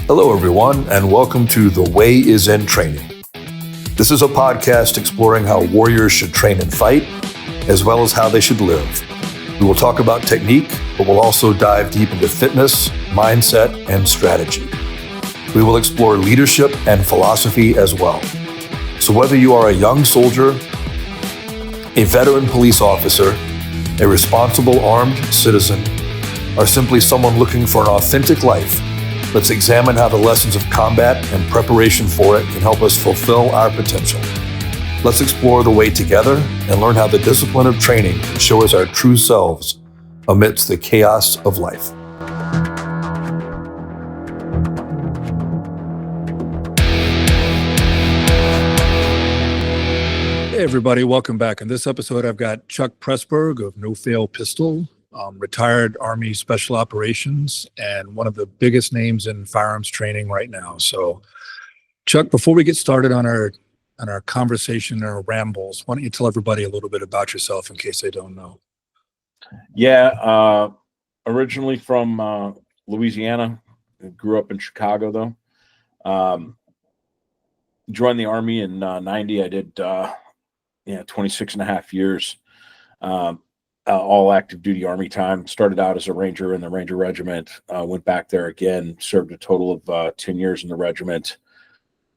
Hello, everyone, and welcome to The Way is in Training. This is a podcast exploring how warriors should train and fight, as well as how they should live. We will talk about technique, but we'll also dive deep into fitness, mindset, and strategy. We will explore leadership and philosophy as well. So whether you are a young soldier, a veteran police officer, a responsible armed citizen, or simply someone looking for an authentic life, let's examine how the lessons of combat and preparation for it can help us fulfill our potential. Let's explore the way together and learn how the discipline of training can show us our true selves amidst the chaos of life. Hey everybody, welcome back. In this episode, I've got Chuck Pressburg of No Fail Pistol, retired Army Special Operations, and one of the biggest names in firearms training right now. So, Chuck, before we get started on our conversation or rambles, why don't you tell everybody a little bit about yourself in case they don't know? Yeah, originally from Louisiana, grew up in Chicago though. Joined the Army in 90. I did 26 and a half years. All active duty Army time. Started out as a Ranger in the Ranger Regiment. Went back there again. Served a total of 10 years in the regiment.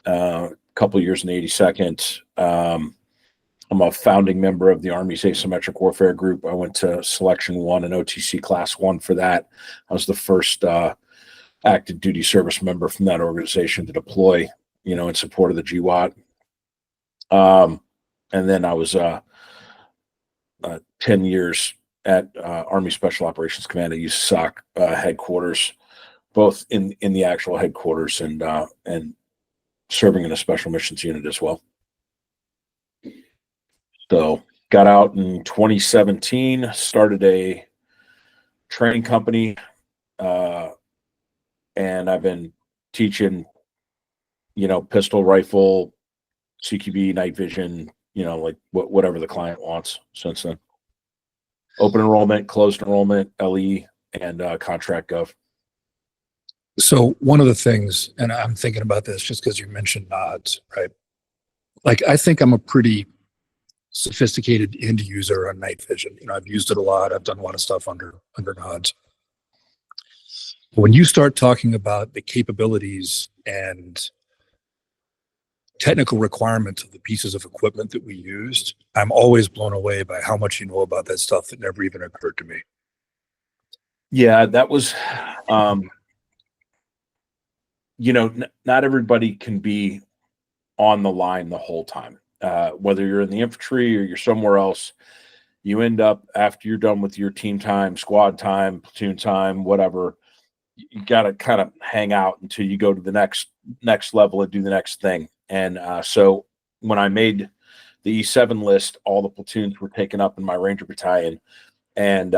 A couple years in the 82nd. I'm a founding member of the Army's Asymmetric Warfare Group. I went to Selection 1 and OTC Class 1 for that. I was the first active duty service member from that organization to deploy, in support of the GWAT. And then I was 10 years at Army Special Operations Command at USAC headquarters, both in the actual headquarters and serving in a special missions unit as well. So got out in 2017, started a training company, and I've been teaching, pistol, rifle, CQB, night vision, whatever the client wants since then. Open enrollment, closed enrollment, LE, and contract gov. So one of the things, and I'm thinking about this just because you mentioned nods, right? Like, I think I'm a pretty sophisticated end user on night vision. I've used it a lot. I've done a lot of stuff under nods. When you start talking about the capabilities and technical requirements of the pieces of equipment that we used, I'm always blown away by how much you know about that stuff that never even occurred to me. Yeah, that was, not everybody can be on the line the whole time. Whether you're in the infantry or you're somewhere else, you end up, after you're done with your team time, squad time, platoon time, whatever, you got to kind of hang out until you go to the next level and do the next thing. And so when I made the E7 list, all the platoons were taken up in my Ranger battalion, and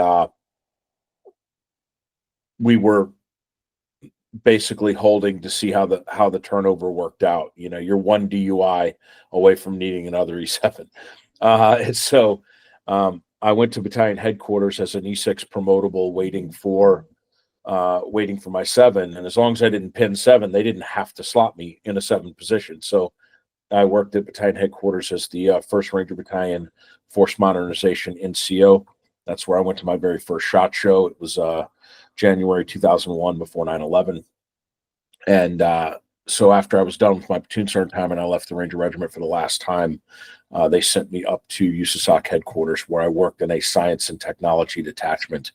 we were basically holding to see how the turnover worked out. You're one DUI away from needing another E7. And so I went to battalion headquarters as an E6 promotable, waiting for my 7, and as long as I didn't pin 7, they didn't have to slot me in a 7 position. So I worked at battalion headquarters as the 1st Ranger Battalion Force Modernization NCO. That's where I went to my very first SHOT Show. It was January 2001, before 9/11. And so after I was done with my platoon sergeant time and I left the Ranger Regiment for the last time, they sent me up to USASOC headquarters, where I worked in a science and technology detachment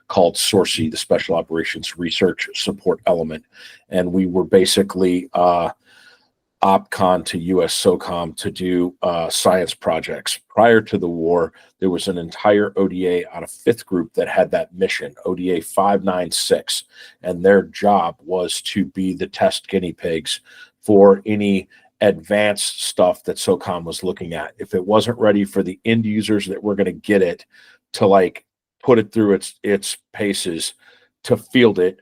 called SORCE, the Special Operations Research Support Element. And we were basically OPCON to US SOCOM to do science projects. Prior to the war, there was an entire ODA out of 5th Group that had that mission, ODA 596, and their job was to be the test guinea pigs for any advanced stuff that SOCOM was looking at. If it wasn't ready for the end users that were going to get it to put it through its paces to field it,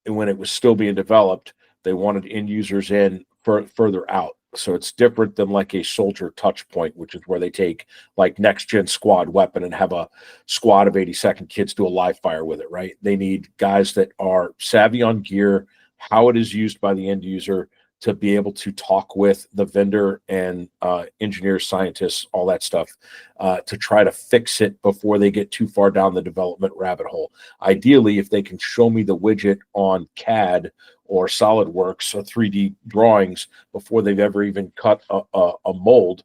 and when it was still being developed, they wanted end users in further out. So it's different than like a soldier touch point, which is where they take like next gen squad weapon and have a squad of 82nd kids do a live fire with it, right? They need guys that are savvy on gear, how it is used by the end user, to be able to talk with the vendor and engineers, scientists, all that stuff, to try to fix it before they get too far down the development rabbit hole. Ideally, if they can show me the widget on CAD or SolidWorks or 3D drawings before they've ever even cut a mold,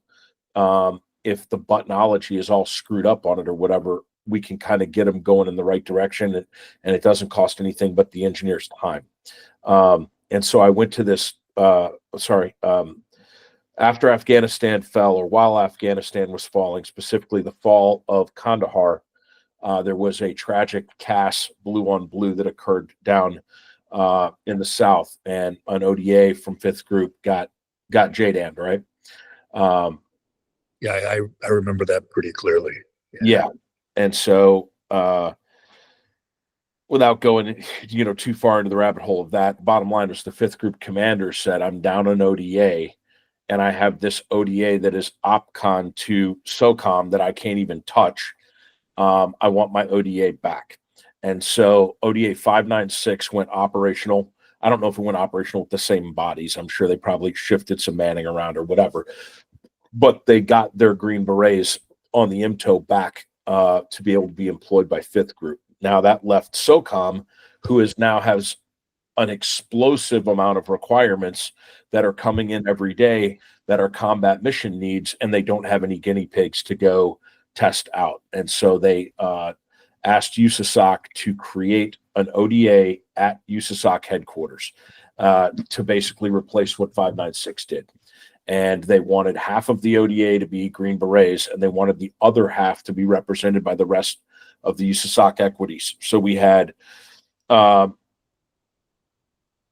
if the buttonology is all screwed up on it or whatever, we can kind of get them going in the right direction, and it doesn't cost anything but the engineer's time. And so I went to this, after Afghanistan fell, or while Afghanistan was falling, specifically the fall of Kandahar, there was a tragic CAS blue on blue that occurred down in the south, and an ODA from 5th Group got JDAM'd, right? Yeah, I remember that pretty clearly. Yeah. And so without going, too far into the rabbit hole of that, bottom line was the 5th Group commander said, I'm down an ODA, and I have this ODA that is OPCON to SOCOM that I can't even touch. I want my ODA back. And so ODA 596 went operational. I don't know if it went operational with the same bodies. I'm sure they probably shifted some manning around or whatever. But they got their Green Berets on the IMTO back to be able to be employed by 5th Group. Now that left SOCOM, who now has an explosive amount of requirements that are coming in every day that are combat mission needs, and they don't have any guinea pigs to go test out. And so they asked USASOC to create an ODA at USASOC headquarters to basically replace what 596 did. And they wanted half of the ODA to be Green Berets, and they wanted the other half to be represented by the rest of the USASOC equities. So we had 2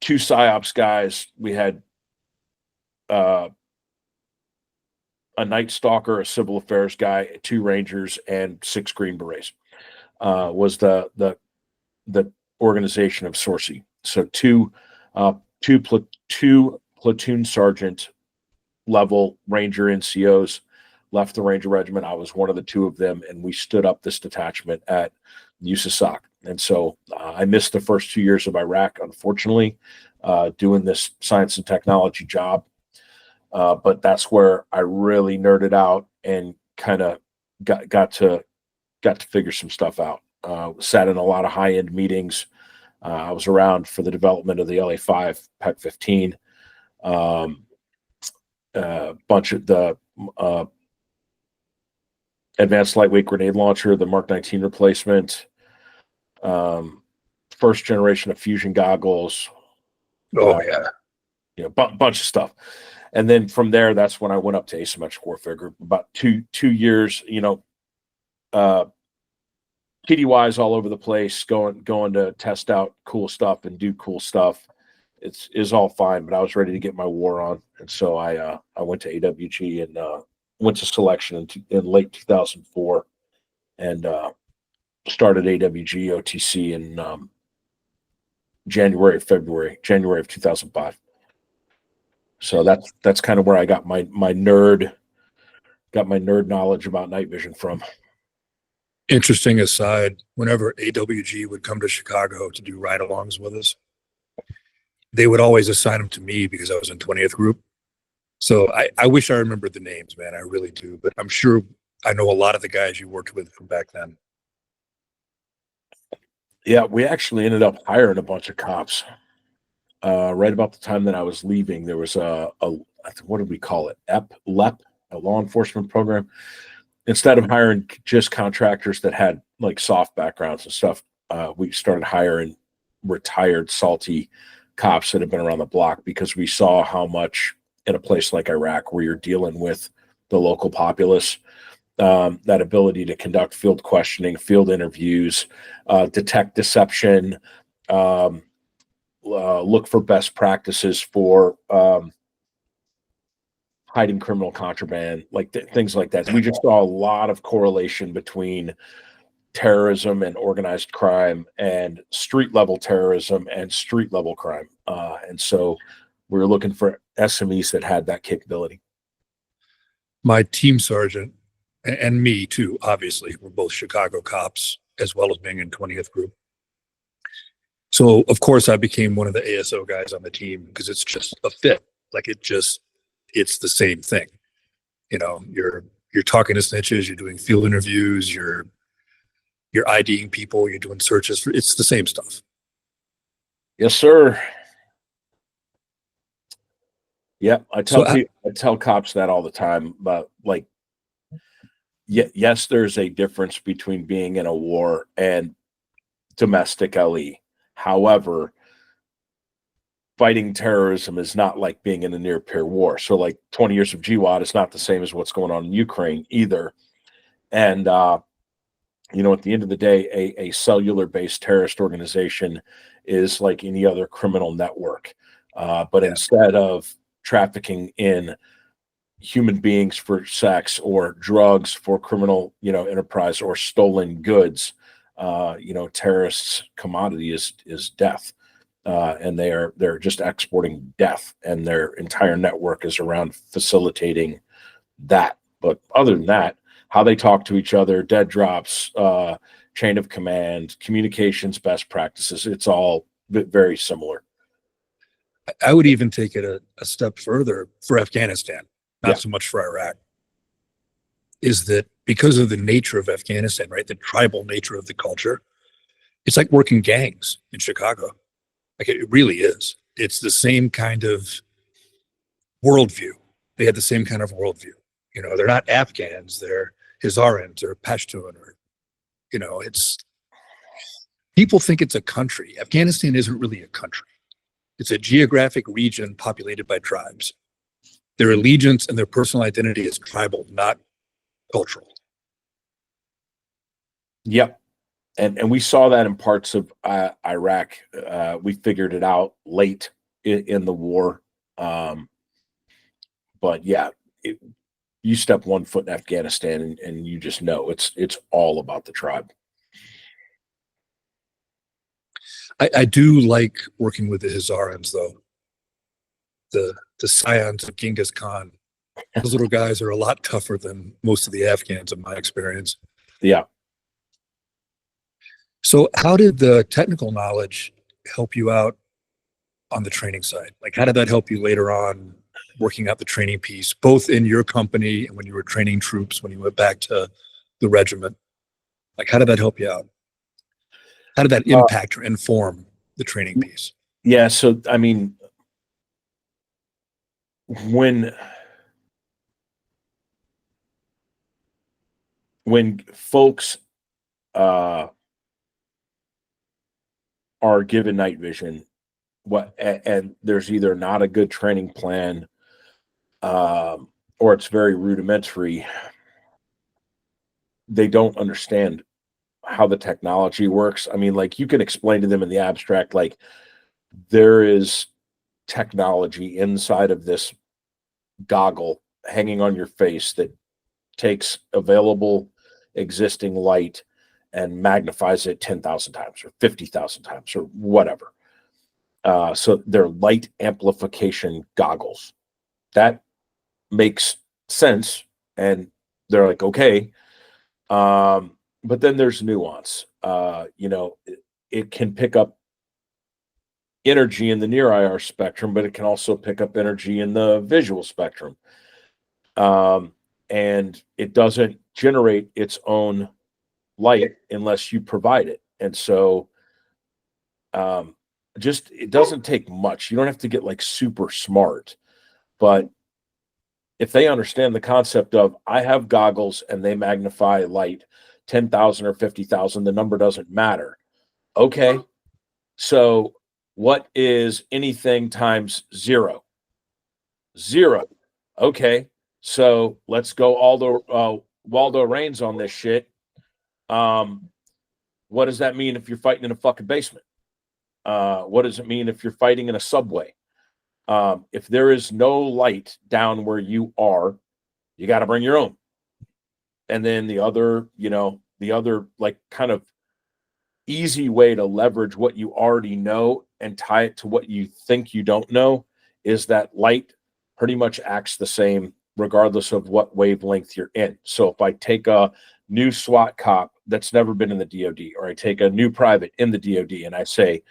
PsyOps guys. We had a Night Stalker, a Civil Affairs guy, 2 Rangers, and 6 Green Berets. Was the organization of Sorcy. So two platoon sergeant level Ranger NCOs left the Ranger Regiment. I was one of the 2 of them, and we stood up this detachment at USASOC. And so I missed the first 2 years of Iraq, unfortunately, doing this science and technology job. But that's where I really nerded out and kind of got to figure some stuff out. Sat in a lot of high-end meetings. I was around for the development of the LA-5 PEC 15. Bunch of the advanced lightweight grenade launcher, the Mark 19 replacement, first generation of fusion goggles. Oh, bunch of stuff. And then from there, that's when I went up to Asymmetric Warfare Group. About two years, TDYs all over the place, going to test out cool stuff and do cool stuff. It's all fine, but I was ready to get my war on, and so I went to AWG and went to selection in late 2004, and started AWG OTC in January of 2005. So that's kind of where I got my nerd knowledge about night vision from. Interesting aside, whenever AWG would come to Chicago to do ride-alongs with us, they would always assign them to me because I was in 20th Group. So I wish I remembered the names, man. I really do. But I'm sure I know a lot of the guys you worked with from back then. Yeah, we actually ended up hiring a bunch of cops. Right about the time that I was leaving, there was what did we call it? LEP, a law enforcement program. Instead of hiring just contractors that had like soft backgrounds and stuff, we started hiring retired salty cops that have been around the block, because we saw how much in a place like Iraq, where you're dealing with the local populace, that ability to conduct field questioning, field interviews, detect deception, look for best practices for hiding criminal contraband, like things like that. We just saw a lot of correlation between terrorism and organized crime, and street level terrorism and street level crime. And so we were looking for SMEs that had that capability. My team sergeant and me too, obviously, we're both Chicago cops, as well as being in 20th Group. So of course I became one of the ASO guys on the team because it's just a fit. Like it's the same thing. You know, you're talking to snitches, you're doing field interviews, you're IDing people, you're doing searches. It's the same stuff. Yes, sir. Yeah, I tell cops that all the time, but like, yes, there's a difference between being in a war and domestic LE. However, fighting terrorism is not like being in a near peer war. So like 20 years of GWAT is not the same as what's going on in Ukraine either. And, you know, at the end of the day, a cellular based terrorist organization is like any other criminal network. But instead of trafficking in human beings for sex or drugs for criminal, you know, enterprise or stolen goods, you know, terrorists' commodity is death. And they're just exporting death, and their entire network is around facilitating that. But other than that, how they talk to each other, dead drops, chain of command, communications, best practices, it's all very similar. I would even take it a step further for Afghanistan, not so much for Iraq, is that because of the nature of Afghanistan, right, the tribal nature of the culture, it's like working gangs in Chicago. Like it really is. It's the same kind of worldview. They had the same kind of worldview. You know, they're not Afghans, they're Hazarans or Pashtun, or, you know, it's, people think it's a country. Afghanistan isn't really a country. It's a geographic region populated by tribes. Their allegiance and their personal identity is tribal, not cultural. Yep. And we saw that in parts of Iraq. We figured it out late in the war. But yeah, you step 1 foot in Afghanistan and you just know it's all about the tribe. I do like working with the Hazarans, though. The scions of Genghis Khan. Those little guys are a lot tougher than most of the Afghans, in my experience. Yeah. So how did the technical knowledge help you out on the training side? Like, how did that help you later on working out the training piece, both in your company and when you were training troops, when you went back to the regiment? Like, how did that help you out? How did that impact or inform the training piece? Yeah. So, I mean, when folks are given night vision, and there's either not a good training plan, or it's very rudimentary, they don't understand how the technology works. I mean, like, you can explain to them in the abstract, like, there is technology inside of this goggle hanging on your face that takes available existing light and magnifies it 10,000 times or 50,000 times or whatever. So they're light amplification goggles. That makes sense. And they're like, okay. But then there's nuance. You know, it can pick up energy in the near IR spectrum, but it can also pick up energy in the visual spectrum. And it doesn't generate its own light unless you provide it. And so just, it doesn't take much. You don't have to get like super smart, but if they understand the concept of, I have goggles and they magnify light 10,000 or 50,000, the number doesn't matter. Okay. So what is anything times 0? 0. Okay. So let's go Waldo Reigns on this shit. What does that mean if you're fighting in a fucking basement? What does it mean if you're fighting in a subway? If there is no light down where you are, you got to bring your own. And then the other like kind of easy way to leverage what you already know and tie it to what you think you don't know is that light pretty much acts the same regardless of what wavelength you're in. So if I take a new SWAT cop that's never been in the DOD, or I take a new private in the DOD and I say,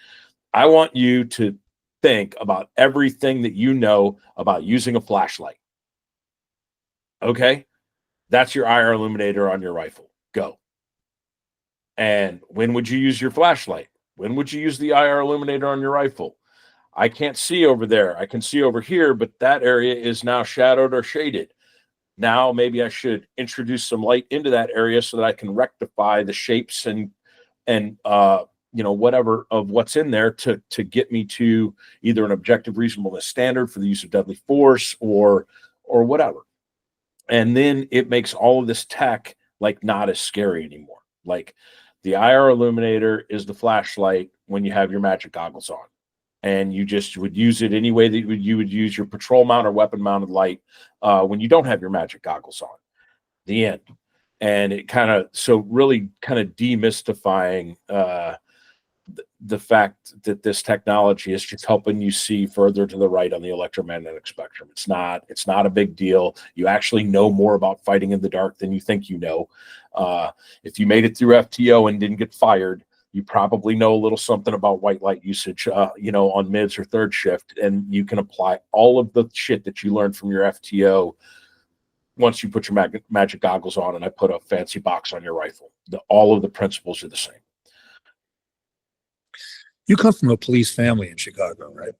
I want you to think about everything that you know about using a flashlight. Okay? That's your IR illuminator on your rifle. Go. And when would you use your flashlight? When would you use the IR illuminator on your rifle? I can't see over there. I can see over here, but that area is now shadowed or shaded. Now maybe I should introduce some light into that area so that I can rectify the shapes and whatever of what's in there to get me to either an objective reasonableness standard for the use of deadly force or whatever. And then it makes all of this tech like not as scary anymore. Like the IR illuminator is the flashlight when you have your magic goggles on. And you just would use it any way that you would use your patrol mount or weapon mounted light when you don't have your magic goggles on. The end. And it really demystifying the fact that this technology is just helping you see further to the right on the electromagnetic spectrum. It's not a big deal. You actually know more about fighting in the dark than you think you know. If you made it through FTO and didn't get fired, you probably know a little something about white light usage, on mids or third shift, and you can apply all of the shit that you learned from your FTO once you put your magic goggles on and I put a fancy box on your rifle. All of the principles are the same. You come from a police family in Chicago, right?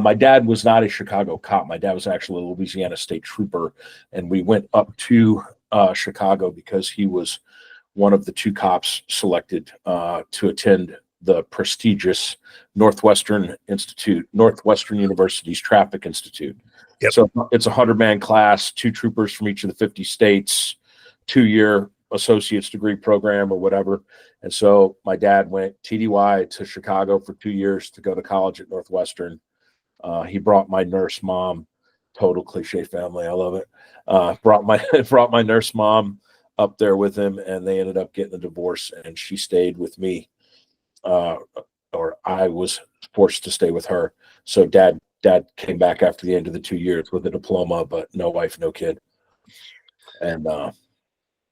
My dad was not a Chicago cop. My dad was actually a Louisiana state trooper, and we went up to Chicago because he was one of the 2 cops selected to attend the prestigious Northwestern University's Traffic Institute. Yep. So it's a 100-man class, 2 troopers from each of the 50 states, 2-year associate's degree program or whatever. And so my dad went TDY to Chicago for 2 years to go to college at Northwestern. He brought my nurse mom, total cliche family, I love it. Brought my nurse mom up there with him, and they ended up getting a divorce, and she stayed with me, or I was forced to stay with her. So dad came back after the end of the 2 years with a diploma, but no wife, no kid. And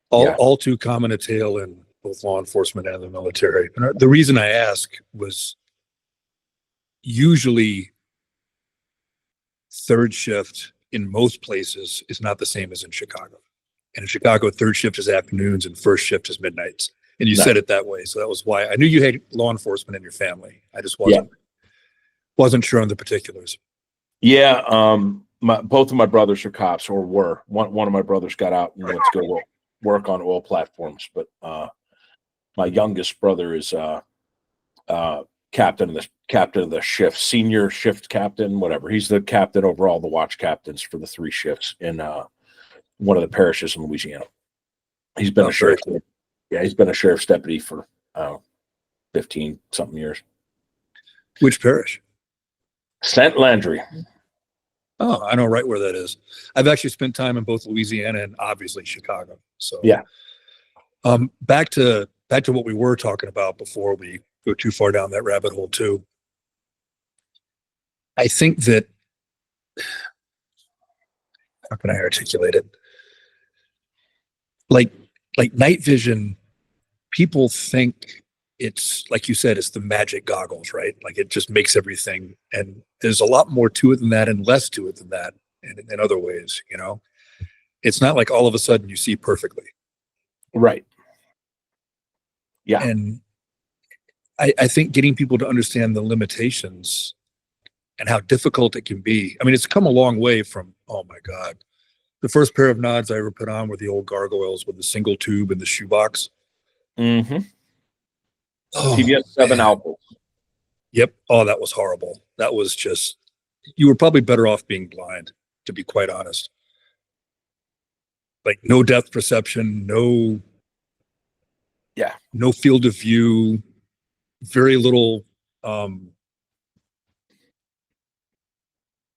all too common a tale in both law enforcement and the military. And the reason I ask was usually third shift in most places is not the same as in Chicago. And in Chicago, third shift is afternoons and first shift is midnights. And you said it that way. So that was why I knew you had law enforcement in your family. I just wasn't sure on the particulars. Yeah. Both of my brothers are cops, or were. One of my brothers got out and went to go work on oil platforms. But my youngest brother is captain of the shift, senior shift captain, whatever. He's the captain over all the watch captains for the 3 shifts in one of the parishes in Louisiana. He's been he's been a sheriff's deputy for 15 something years. Which parish? St. Landry. Oh, I know right where that is. I've actually spent time in both Louisiana and obviously Chicago. So yeah. Back to what we were talking about before we go too far down that rabbit hole too. I think that, how can I articulate it? Like night vision, people think it's, like you said, it's the magic goggles, right? Like it just makes everything, and there's a lot more to it than that and less to it than that in other ways, It's not like all of a sudden you see perfectly. Right. Yeah. And I think getting people to understand the limitations and how difficult it can be. I mean, it's come a long way from, oh my God, the first pair of nods I ever put on were the old gargoyles with the single tube and the shoebox. Mm-hmm. Oh, TBS 7 alphas. Yep. Oh, that was horrible. That was just, you were probably better off being blind, to be quite honest. Like no depth perception, no field of view, very little,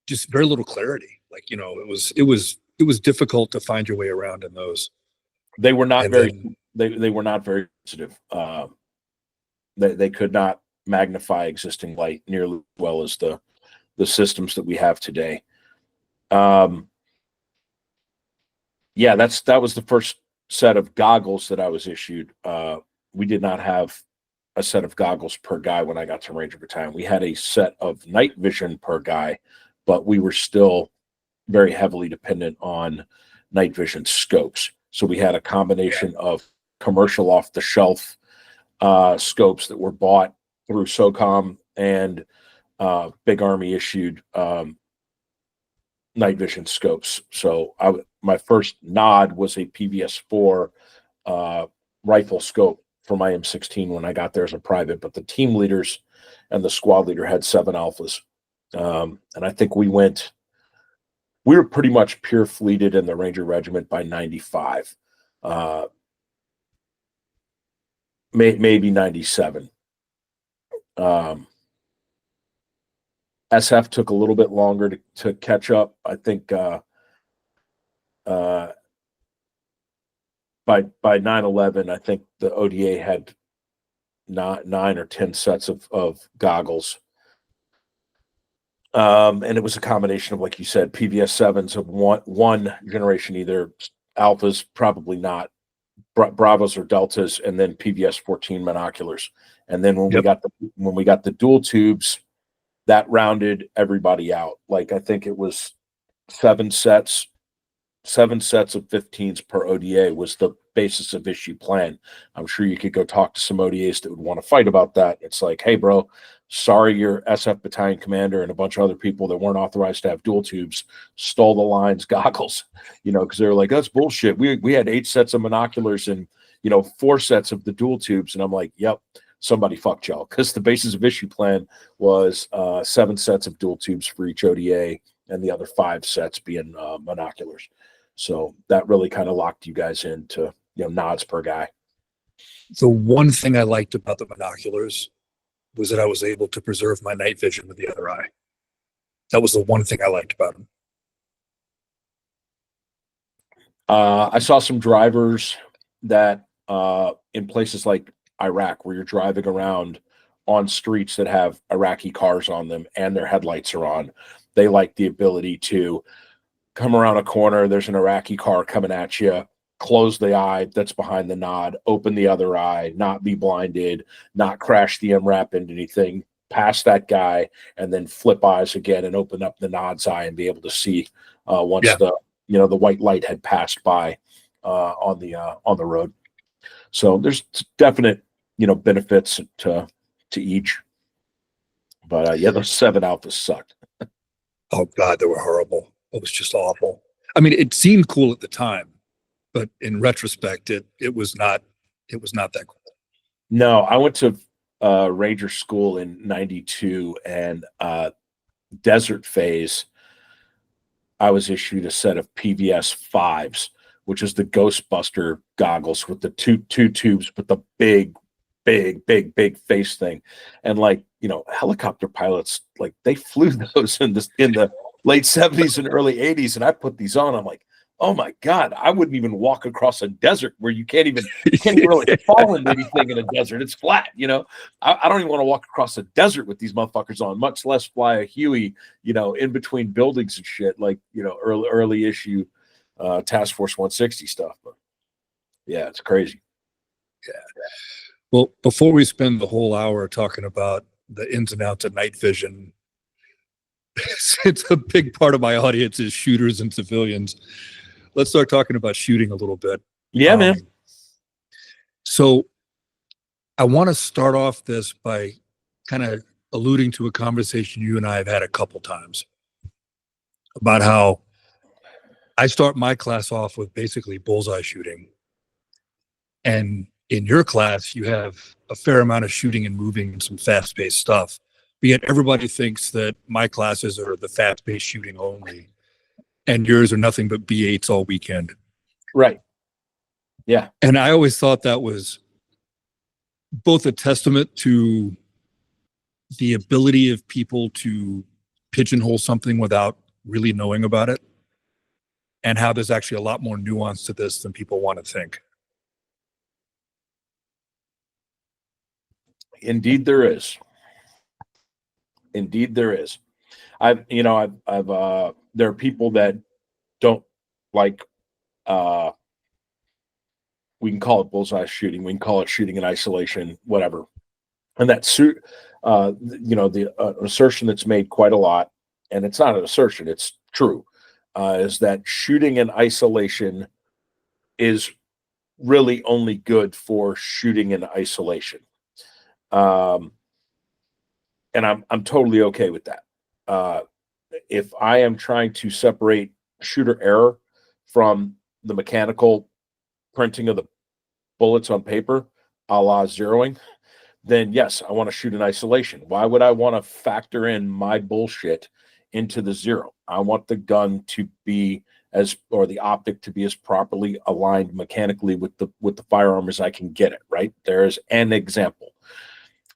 just very little clarity. Like, it was difficult to find your way around in those. They were not they were not very sensitive. They could not magnify existing light nearly as well as the systems that we have today. That was the first set of goggles that I was issued. We did not have a set of goggles per guy when I got to Ranger Battalion. We had a set of night vision per guy, but we were still very heavily dependent on night vision scopes. So we had a combination of commercial off-the-shelf scopes that were bought through SOCOM and Big Army issued night vision scopes. So my first nod was a PVS-4 rifle scope for my M16 when I got there as a private, but the team leaders and the squad leader had 7 alphas. And I think we were pretty much pure fleeted in the Ranger Regiment by 95, maybe 97. SF took a little bit longer to catch up. I think by 9/11, I think the ODA had 9 or 10 sets of goggles. And it was a combination of, like you said, PVS 7s of one generation, either alphas, probably not, Bravos or Deltas, and then PVS 14 monoculars. And then when we got the dual tubes, that rounded everybody out. Like, I think it was 7 sets of 15s per ODA was the basis of issue plan. I'm sure you could go talk to some ODAs that would want to fight about that. It's like, hey, bro, sorry, your SF battalion commander and a bunch of other people that weren't authorized to have dual tubes stole the line's goggles, because they were like, that's bullshit. We had 8 sets of monoculars and 4 sets of the dual tubes. And I'm like, yep, somebody fucked y'all, because the basis of issue plan was 7 sets of dual tubes for each ODA and the other 5 sets being monoculars. So that really kind of locked you guys into nods per guy. The one thing I liked about the monoculars was that I was able to preserve my night vision with the other eye. That was the one thing I liked about them. I saw some drivers that in places like Iraq, where you're driving around on streets that have Iraqi cars on them and their headlights are on, they like the ability to come around a corner, there's an Iraqi car coming at you, close the eye that's behind the nod, open the other eye, not be blinded, not crash the MRAP into anything, pass that guy, and then flip eyes again and open up the nod's eye and be able to see once the white light had passed by on the road. So there's definite benefits to each. But those 7 alphas sucked. Oh God, they were horrible. It was just awful. I mean, it seemed cool at the time, but in retrospect, it was not that cool. No, I went to Ranger school in 92, and desert phase, I was issued a set of PVS 5s, which is the Ghostbuster goggles with the two tubes, but the big face thing. And helicopter pilots, they flew those in the late 70s and early 80s, and I put these on. I'm like, oh my God, I wouldn't even walk across a desert where you can't even really fall into anything in a desert. It's flat, I don't even want to walk across a desert with these motherfuckers on, much less fly a Huey, in between buildings and shit, early issue Task Force 160 stuff. But yeah, it's crazy. Yeah. Well, before we spend the whole hour talking about the ins and outs of night vision, it's a big part of my audience is shooters and civilians. Let's start talking about shooting a little bit. Yeah, man. So I want to start off this by kind of alluding to a conversation you and I have had a couple times about how I start my class off with basically bullseye shooting. And in your class, you have a fair amount of shooting and moving and some fast-paced stuff. But yet everybody thinks that my classes are the fast-paced shooting only, and yours are nothing but B8s all weekend. Right. Yeah. And I always thought that was both a testament to the ability of people to pigeonhole something without really knowing about it, and how there's actually a lot more nuance to this than people want to think. Indeed there is. I've there are people that don't like, we can call it bullseye shooting, we can call it shooting in isolation, whatever. And that suit, the assertion that's made quite a lot, and it's not an assertion, it's true, is that shooting in isolation is really only good for shooting in isolation. And I'm totally okay with that. If I am trying to separate shooter error from the mechanical printing of the bullets on paper, a la zeroing, then yes, I want to shoot in isolation. Why would I want to factor in my bullshit into the zero? I want the gun to be or the optic to be as properly aligned mechanically with the firearm as I can get it, right? There's an example.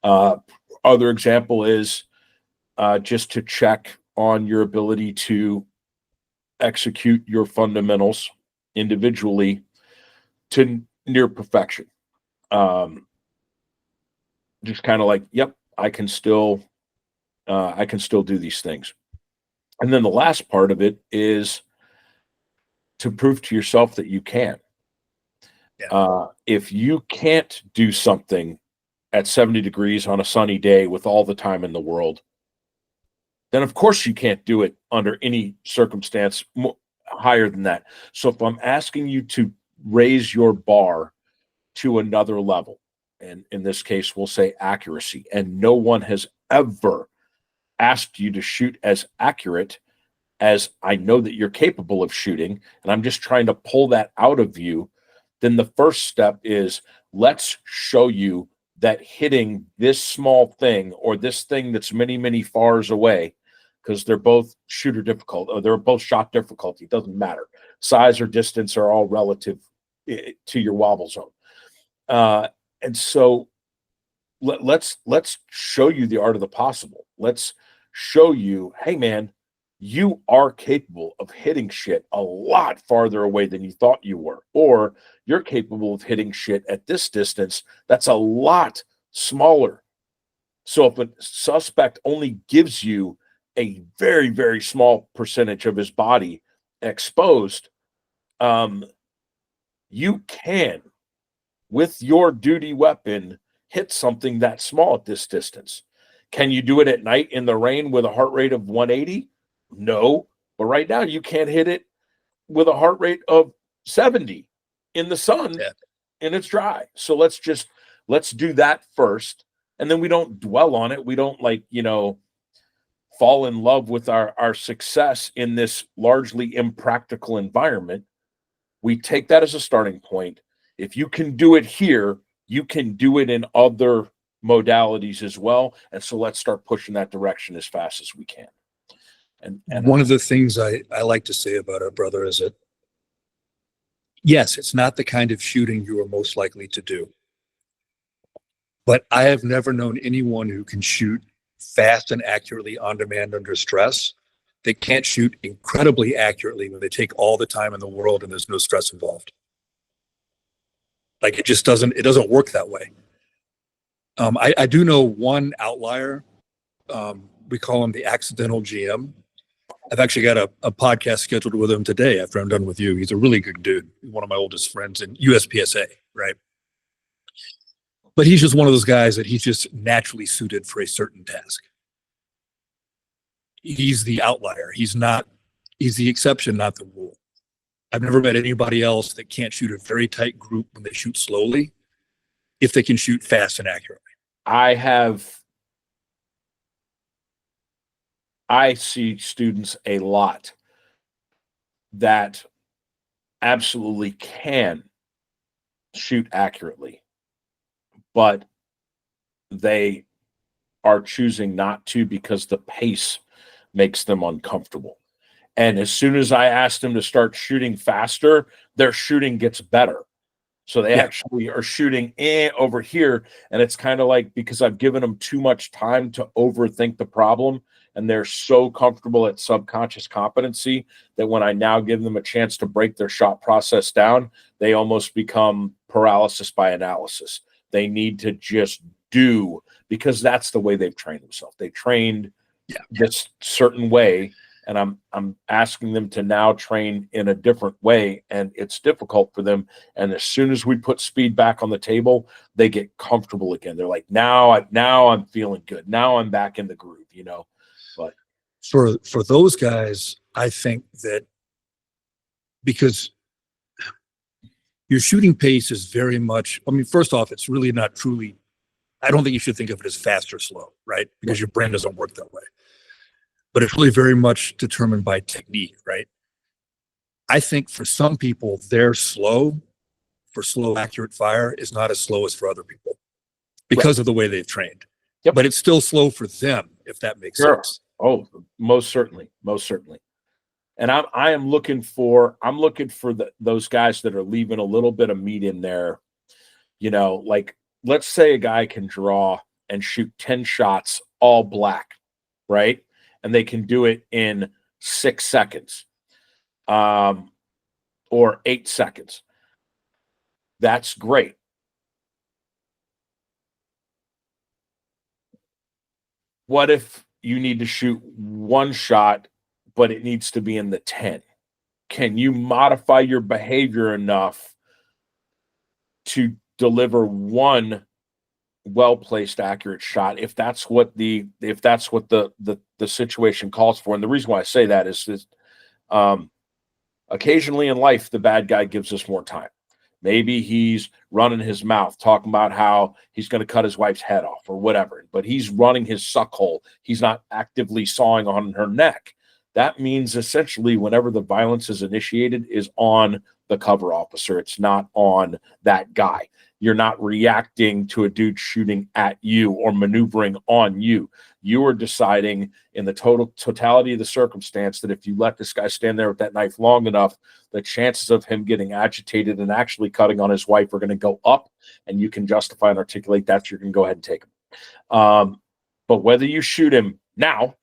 Other example is just to check on your ability to execute your fundamentals individually to near perfection. Just kind of like, yep, I can still do these things. And then the last part of it is to prove to yourself that you can. Yeah. If you can't do something at 70 degrees on a sunny day with all the time in the world, then of course you can't do it under any circumstance higher than that. So if I'm asking you to raise your bar to another level, and in this case, we'll say accuracy, and no one has ever asked you to shoot as accurate as I know that you're capable of shooting, and I'm just trying to pull that out of you, then the first step is let's show you that hitting this small thing or this thing that's many, many fars away, because they're both shooter difficult, or they're both shot difficulty, it doesn't matter. Size or distance are all relative to your wobble zone. And so let's show you the art of the possible. Let's show you, hey man, you are capable of hitting shit a lot farther away than you thought you were, or you're capable of hitting shit at this distance that's a lot smaller. So if a suspect only gives you a very, very small percentage of his body exposed, you can, with your duty weapon, hit something that small at this distance. Can you do it at night in the rain with a heart rate of 180? No, but right now you can't hit it with a heart rate of 70 in the sun and it's dry. So let's do that first. And then we don't dwell on it. We don't fall in love with our success in this largely impractical environment. We take that as a starting point. If you can do it here, you can do it in other modalities as well. And so let's start pushing that direction as fast as we can. And one of the things I like to say about our brother is that, yes, it's not the kind of shooting you are most likely to do. But I have never known anyone who can shoot fast and accurately on demand under stress. They can't shoot incredibly accurately when they take all the time in the world and there's no stress involved. Like it doesn't work that way. I do know one outlier. We call him the accidental GM. I've actually got a podcast scheduled with him today after I'm done with you. He's a really good dude. One of my oldest friends in USPSA, right? But he's just one of those guys that he's just naturally suited for a certain task. He's the outlier. He's the exception, not the rule. I've never met anybody else that can't shoot a very tight group when they shoot slowly, if they can shoot fast and accurately. I see students a lot that absolutely can shoot accurately, but they are choosing not to because the pace makes them uncomfortable. And as soon as I ask them to start shooting faster, their shooting gets better. So they actually are shooting over here. And it's kind of like, because I've given them too much time to overthink the problem, and they're so comfortable at subconscious competency that when I now give them a chance to break their shot process down, they almost become paralysis by analysis. They need to just do, because that's the way they've trained themselves. They trained this certain way, and I'm asking them to now train in a different way, and it's difficult for them. And as soon as we put speed back on the table, they get comfortable again. They're like, now I'm feeling good. Now I'm back in the groove, you know. But for those guys, I think that because your shooting pace is very much, I mean, first off, it's really not truly, I don't think you should think of it as fast or slow, right? Because your brain doesn't work that way. But it's really very much determined by technique, right? I think for some people, their slow, accurate fire is not as slow as for other people because of the way they've trained. Yep. But it's still slow for them, if that makes sense. Oh, most certainly. And I'm looking for those guys that are leaving a little bit of meat in there. You know, like let's say a guy can draw and shoot 10 shots all black, right? And they can do it in 6 seconds, or 8 seconds. That's great. What if you need to shoot 1 shot, but it needs to be in the 10? Can you modify your behavior enough to deliver 1 well-placed, accurate shot if that's what the situation calls for? And the reason why I say that is occasionally in life, the bad guy gives us more time. Maybe he's running his mouth, talking about how he's going to cut his wife's head off or whatever, but he's running his suck hole. He's not actively sawing on her neck. That means essentially whenever the violence is initiated is on the cover officer. It's not on that guy. You're not reacting to a dude shooting at you or maneuvering on you. You are deciding in the totality of the circumstance that if you let this guy stand there with that knife long enough, the chances of him getting agitated and actually cutting on his wife are going to go up, and you can justify and articulate that, you're going to go ahead and take him. But whether you shoot him now,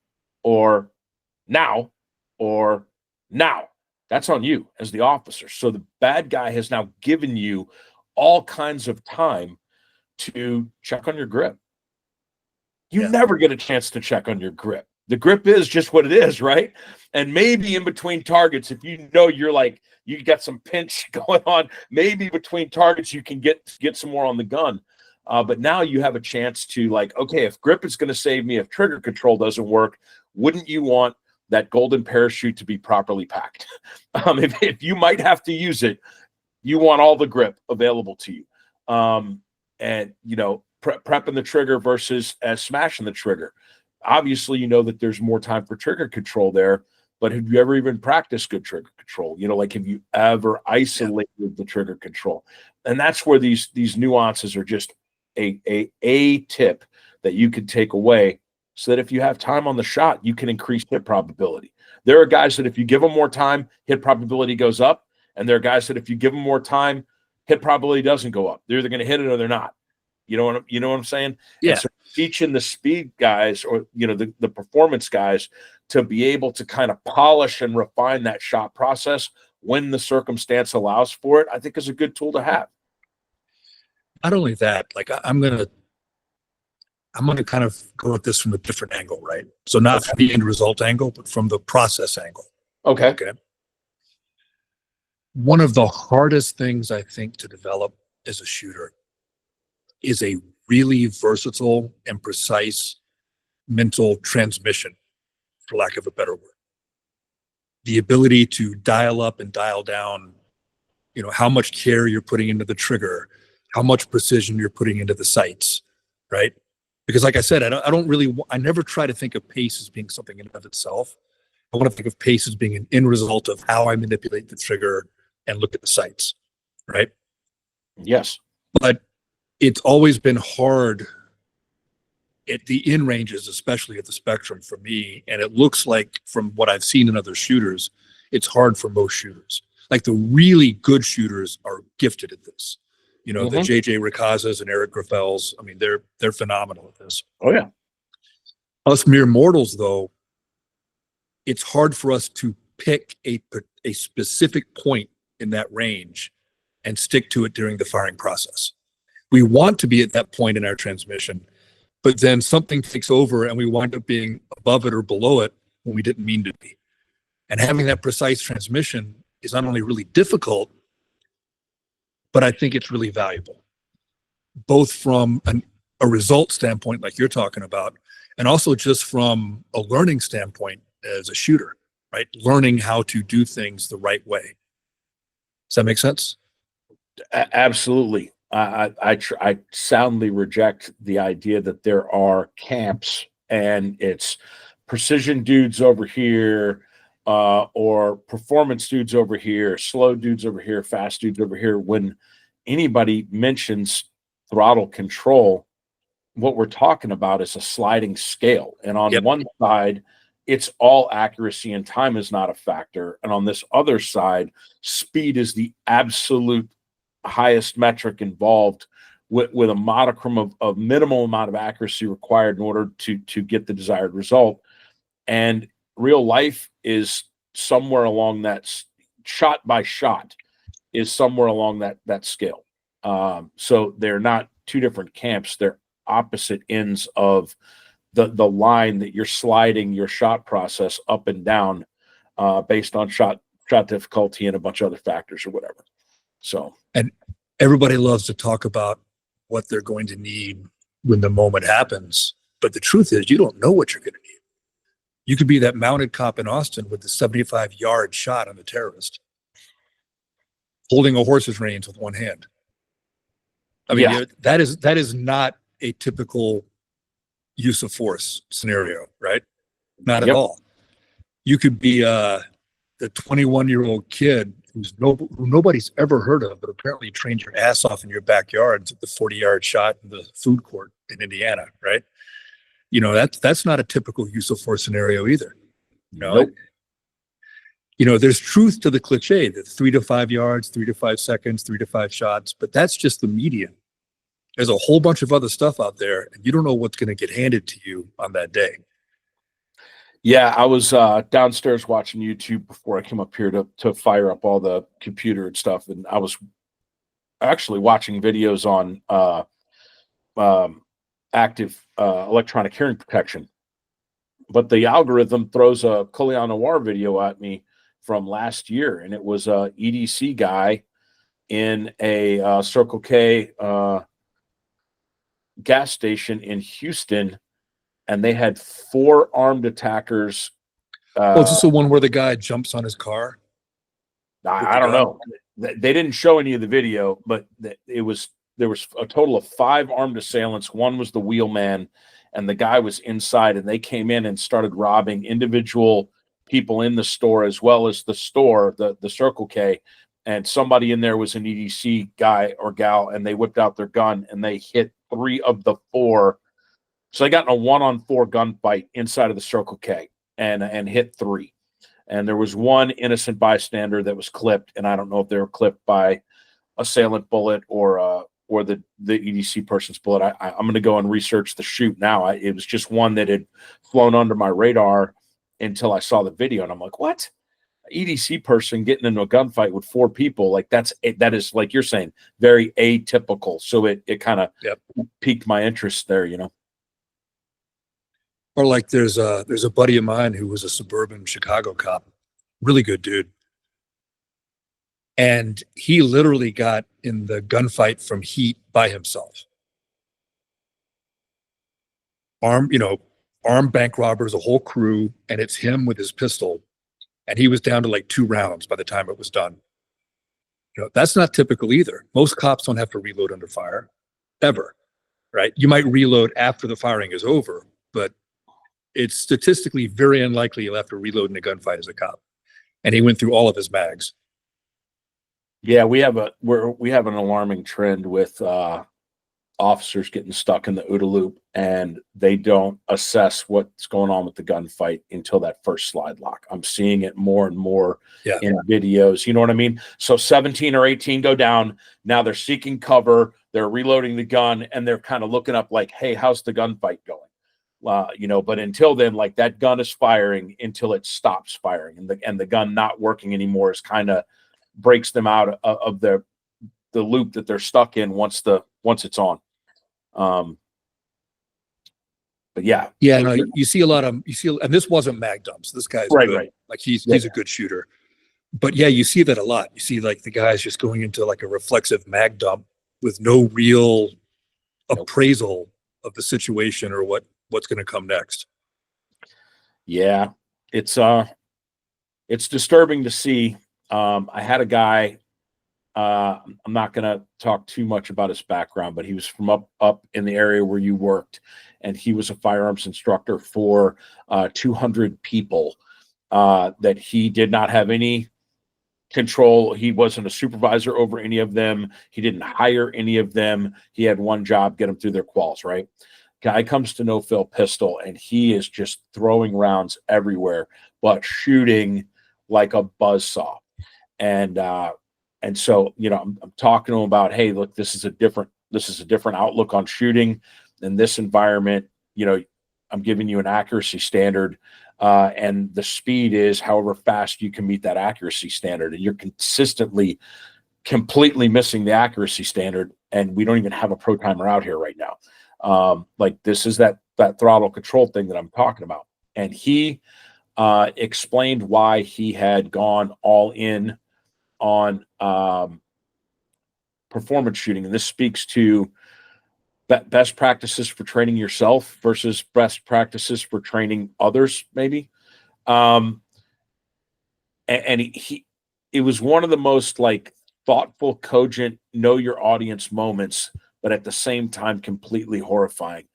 that's on you as the officer. So the bad guy has now given you all kinds of time to check on your grip. You never get a chance to check on your grip. The grip is just what it is, right? And maybe in between targets, if you know you're like, you got some pinch going on, maybe between targets you can get some more on the gun. But now you have a chance to like, okay, if grip is going to save me, if trigger control doesn't work, wouldn't you want that golden parachute to be properly packed? If you might have to use it, you want all the grip available to you. And, you know, prepping the trigger versus smashing the trigger. Obviously, you know that there's more time for trigger control there, but have you ever even practiced good trigger control? You know, like have you ever isolated the trigger control? And that's where these nuances are just a tip that you can take away so that if you have time on the shot, you can increase hit probability. There are guys that if you give them more time, hit probability goes up. And there are guys that if you give them more time, hit probability doesn't go up. They're either going to hit it or they're not. You know what I'm saying? Yeah. And so teaching the speed guys or, you know, the performance guys to be able to kind of polish and refine that shot process when the circumstance allows for it, I think is a good tool to have. Not only that, like I'm gonna kind of go at this from a different angle, right? So not from the end result angle, but from the process angle. Okay. One of the hardest things I think to develop as a shooter is a really versatile and precise mental transmission, for lack of a better word. The ability to dial up and dial down, you know, how much care you're putting into the trigger, how much precision you're putting into the sights, right? Because like I said, I never try to think of pace as being something in and of itself. I want to think of pace as being an end result of how I manipulate the trigger and look at the sights, right? Yes. But it's always been hard at the in ranges, especially at the spectrum for me. And it looks like from what I've seen in other shooters, it's hard for most shooters. Like the really good shooters are gifted at this. You know, the JJ Ricazas and Eric Graffels, I mean, they're phenomenal at this. Oh yeah. Us mere mortals, though, it's hard for us to pick a specific point in that range and stick to it during the firing process. We want to be at that point in our transmission, but then something takes over and we wind up being above it or below it when we didn't mean to be. And having that precise transmission is not only really difficult, but I think it's really valuable, both from a result standpoint, like you're talking about, and also just from a learning standpoint as a shooter, right? Learning how to do things the right way. Does that make sense? Absolutely. I soundly reject the idea that there are camps and it's precision dudes over here, or performance dudes over here, slow dudes over here, fast dudes over here. When anybody mentions throttle control, what we're talking about is a sliding scale. And on one side, it's all accuracy and time is not a factor. And on this other side, speed is the absolute highest metric involved, with a modicum of minimal amount of accuracy required in order to get the desired result. And real life is somewhere along that, shot by shot is somewhere along that scale. So they're not two different camps. They're opposite ends of the line that you're sliding your shot process up and down, based on shot difficulty and a bunch of other factors or whatever. So, and everybody loves to talk about what they're going to need when the moment happens, but the truth is you don't know what you're going to need. You could be that mounted cop in Austin with the 75-yard shot on the terrorist, holding a horse's reins with one hand. I mean, that is not a typical use of force scenario, right? Not at all. You could be the 21-year-old kid who nobody's ever heard of, but apparently trained your ass off in your backyard at the 40-yard shot in the food court in Indiana, right? You know, that's not a typical use of force scenario either. You know, there's truth to the cliche that 3 to 5 yards, 3 to 5 seconds, 3 to 5 shots, but that's just the median. There's a whole bunch of other stuff out there, and you don't know what's going to get handed to you on that day. Yeah, I was downstairs watching YouTube before I came up here to fire up all the computer and stuff, and I was actually watching videos on active electronic hearing protection. But the algorithm throws a Colion Noir video at me from last year, and it was a EDC guy in a Circle K gas station in Houston, and they had 4 armed attackers. Is this the one where the guy jumps on his car? I don't know. They didn't show any of the video, but there was a total of 5 armed assailants. One was the wheelman, and the guy was inside, and they came in and started robbing individual people in the store as well as the store, the Circle K. And somebody in there was an EDC guy or gal, and they whipped out their gun and they hit 3 of the 4. So they got in a 1-on-4 gunfight inside of the Circle K and hit 3. And there was one innocent bystander that was clipped, and I don't know if they were clipped by assailant bullet or the EDC person's bullet. I'm going to go and research the shoot now. It was just one that had flown under my radar until I saw the video, and I'm like, what? EDC person getting into a gunfight with 4 people, like that is, like you're saying, very atypical. So it kind of piqued my interest there, you know. Or like there's a buddy of mine who was a Suburban Chicago Cop, really good dude, and he literally got in the gunfight from heat by himself. Armed bank robbers, a whole crew, and it's him with his pistol. And he was down to like 2 rounds by the time it was done. That's not typical either. Most cops don't have to reload under fire, ever, right? You might reload after the firing is over, but it's statistically very unlikely you'll have to reload in a gunfight as a cop. And he went through all of his mags. Yeah, we have an alarming trend with officers getting stuck in the OODA loop, and they don't assess what's going on with the gunfight until that first slide lock. I'm seeing it more and more in videos. You know what I mean? So 17 or 18 go down. Now they're seeking cover. They're reloading the gun, and they're kind of looking up like, hey, how's the gunfight going? But until then, like, that gun is firing until it stops firing, and the gun not working anymore is kind of breaks them out of the loop that they're stuck in once it's on. But yeah. Yeah, no, you see a lot of, and this wasn't mag dumps. This guy's Right, good. right. Like he's a good shooter. But yeah, you see that a lot. You see like the guys just going into like a reflexive mag dump with no real appraisal of the situation or what's going to come next. Yeah, it's disturbing to see. I had a guy. I'm not going to talk too much about his background, but he was from up in the area where you worked, and he was a firearms instructor for 200 people that he did not have any control. He wasn't a supervisor over any of them. He didn't hire any of them. He had one job: get them through their quals. Right. Guy comes to no fill pistol, and he is just throwing rounds everywhere, but shooting like a buzzsaw. And so, I'm talking to him about, hey, look, this is a different outlook on shooting in this environment. I'm giving you an accuracy standard, and the speed is however fast you can meet that accuracy standard, and you're consistently completely missing the accuracy standard, and we don't even have a pro timer out here right now. Like this is that throttle control thing that I'm talking about. And he explained why he had gone all in on performance shooting. And this speaks to best practices for training yourself versus best practices for training others, maybe. And it was one of the most like thoughtful, cogent, know your audience moments, but at the same time, completely horrifying.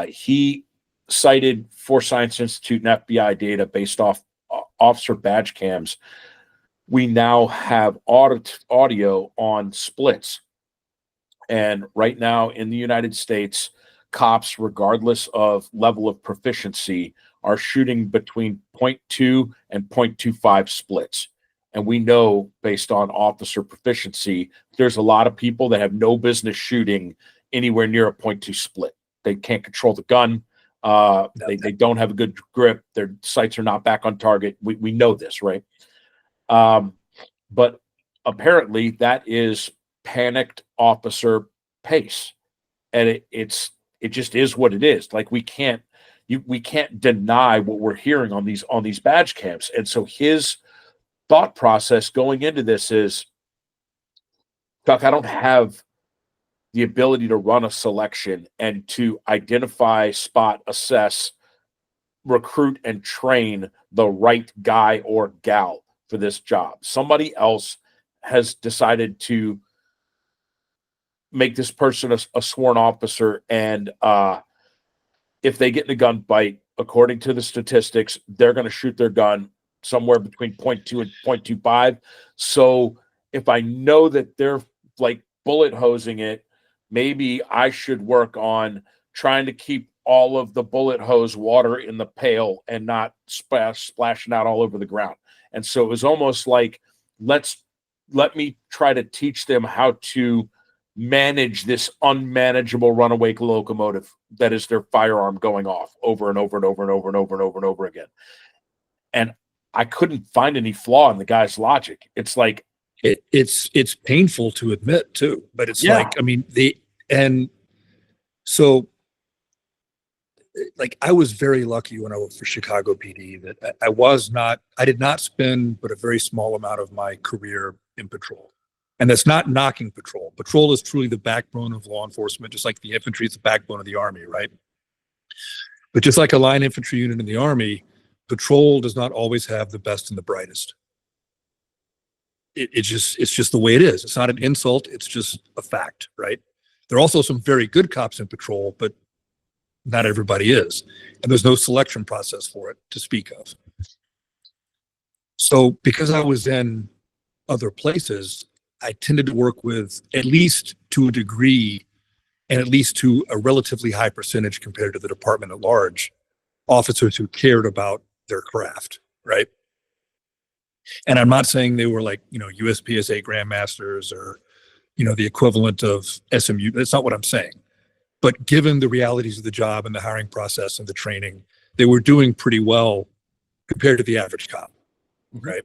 He cited Force Science Institute and FBI data based off officer badge cams. We now have audio on splits. And right now in the United States, cops, regardless of level of proficiency, are shooting between 0.2 and 0.25 splits. And we know, based on officer proficiency, there's a lot of people that have no business shooting anywhere near a 0.2 split. They can't control the gun. They don't have a good grip. Their sights are not back on target. We know this, right? But apparently that is panicked officer pace. And it just is what it is. Like we can't deny what we're hearing on these badge cams. And so his thought process going into this is, Chuck, I don't have the ability to run a selection and to identify, spot, assess, recruit, and train the right guy or gal for this job. Somebody else has decided to make this person a sworn officer, and if they get in a gunfight, according to the statistics, they're going to shoot their gun somewhere between 0.2 and 0.25. So if I know that they're like bullet hosing it, maybe I should work on trying to keep all of the bullet hose water in the pail and not splashing out all over the ground. And so it was almost like, let me try to teach them how to manage this unmanageable runaway locomotive that is their firearm going off over and over and over and over and over and over and over again. And I couldn't find any flaw in the guy's logic. It's like it's painful to admit too, but it's like, I mean, like I was very lucky when I worked for Chicago PD that I did not spend but a very small amount of my career in patrol. And that's not knocking patrol. Patrol is truly the backbone of law enforcement, just like the infantry is the backbone of the Army, right? But just like a line infantry unit in the Army, patrol does not always have the best and the brightest. It's just the way it is. It's not an insult. It's just a fact, right? There are also some very good cops in patrol, but not everybody is. And there's no selection process for it to speak of. So because I was in other places, I tended to work with, at least to a degree, and at least to a relatively high percentage compared to the department at large, officers who cared about their craft, right? And I'm not saying they were like, USPSA grandmasters or, the equivalent of SMU. That's not what I'm saying. But given the realities of the job and the hiring process and the training, they were doing pretty well compared to the average cop, right?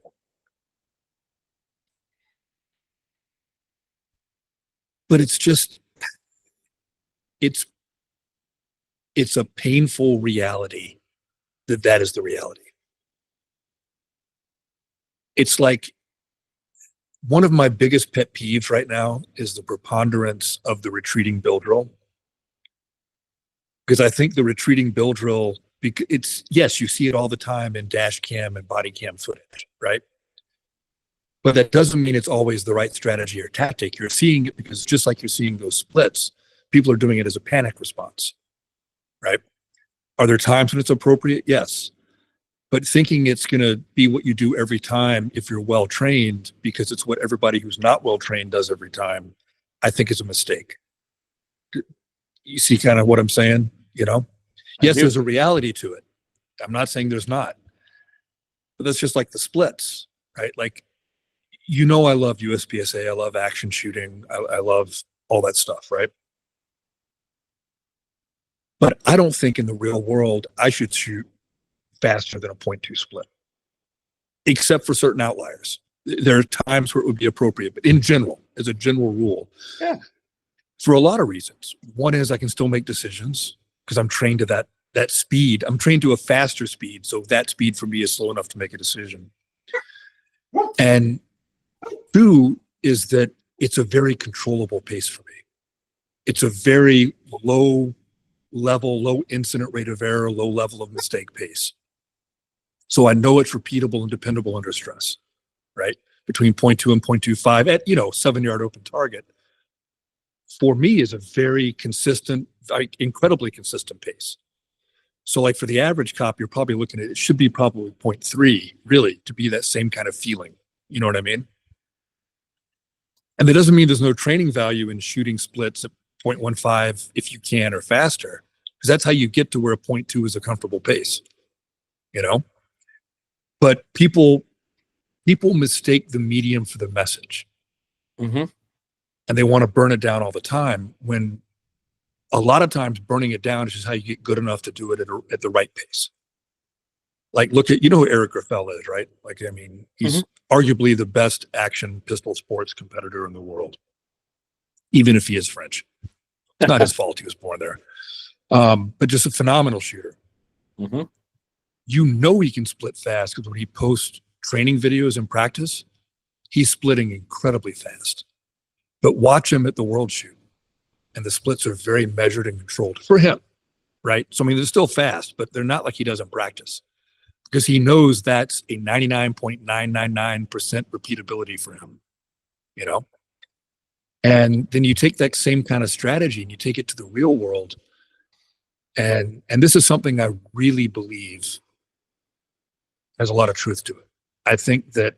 But it's it's a painful reality that is the reality. It's like one of my biggest pet peeves right now is the preponderance of the retreating bill drill. Because I think the retreating bill drill, it's, yes, you see it all the time in dash cam and body cam footage, right? But that doesn't mean it's always the right strategy or tactic. You're seeing it because just like you're seeing those splits, people are doing it as a panic response, right? Are there times when it's appropriate? Yes. But thinking it's going to be what you do every time if you're well trained, because it's what everybody who's not well trained does every time, I think is a mistake. You see kind of what I'm saying? Yes, there's a reality to it. I'm not saying there's not. But that's just like the splits, right? Like, I love USPSA. I love action shooting. I love all that stuff, right? But I don't think in the real world I should shoot faster than a 0.2 split, except for certain outliers. There are times where it would be appropriate, but in general, as a general rule, Yeah, for a lot of reasons. One is I can still make decisions because I'm trained to that speed. I'm trained to a faster speed, so that speed for me is slow enough to make a decision. And two is that it's a very controllable pace for me. It's a very low level, low incident rate of error, low level of mistake pace. So I know it's repeatable and dependable under stress, right? Between 0.2 and 0.25 at, 7-yard open target, for me is a very consistent, incredibly consistent pace. So like for the average cop, you're probably looking at, it should be probably 0.3 really to be that same kind of feeling. You know what I mean? And that doesn't mean there's no training value in shooting splits at 0.15 if you can or faster, because that's how you get to where a 0.2 is a comfortable pace, But people mistake the medium for the message. Mm-hmm. And they want to burn it down all the time, when a lot of times burning it down is just how you get good enough to do it at the right pace. Like, look at, who Eric Graffel is, right? Like, I mean, he's arguably the best action pistol sports competitor in the world, even if he is French. It's not his fault he was born there. But just a phenomenal shooter. Mm-hmm. He can split fast because when he posts training videos in practice, he's splitting incredibly fast. But watch him at the World Shoot, and the splits are very measured and controlled for him, right? So, I mean, they're still fast, but they're not like he does in practice, because he knows that's a 99.999% repeatability for him, And then you take that same kind of strategy and you take it to the real world. And this is something I really believe has a lot of truth to it. I think that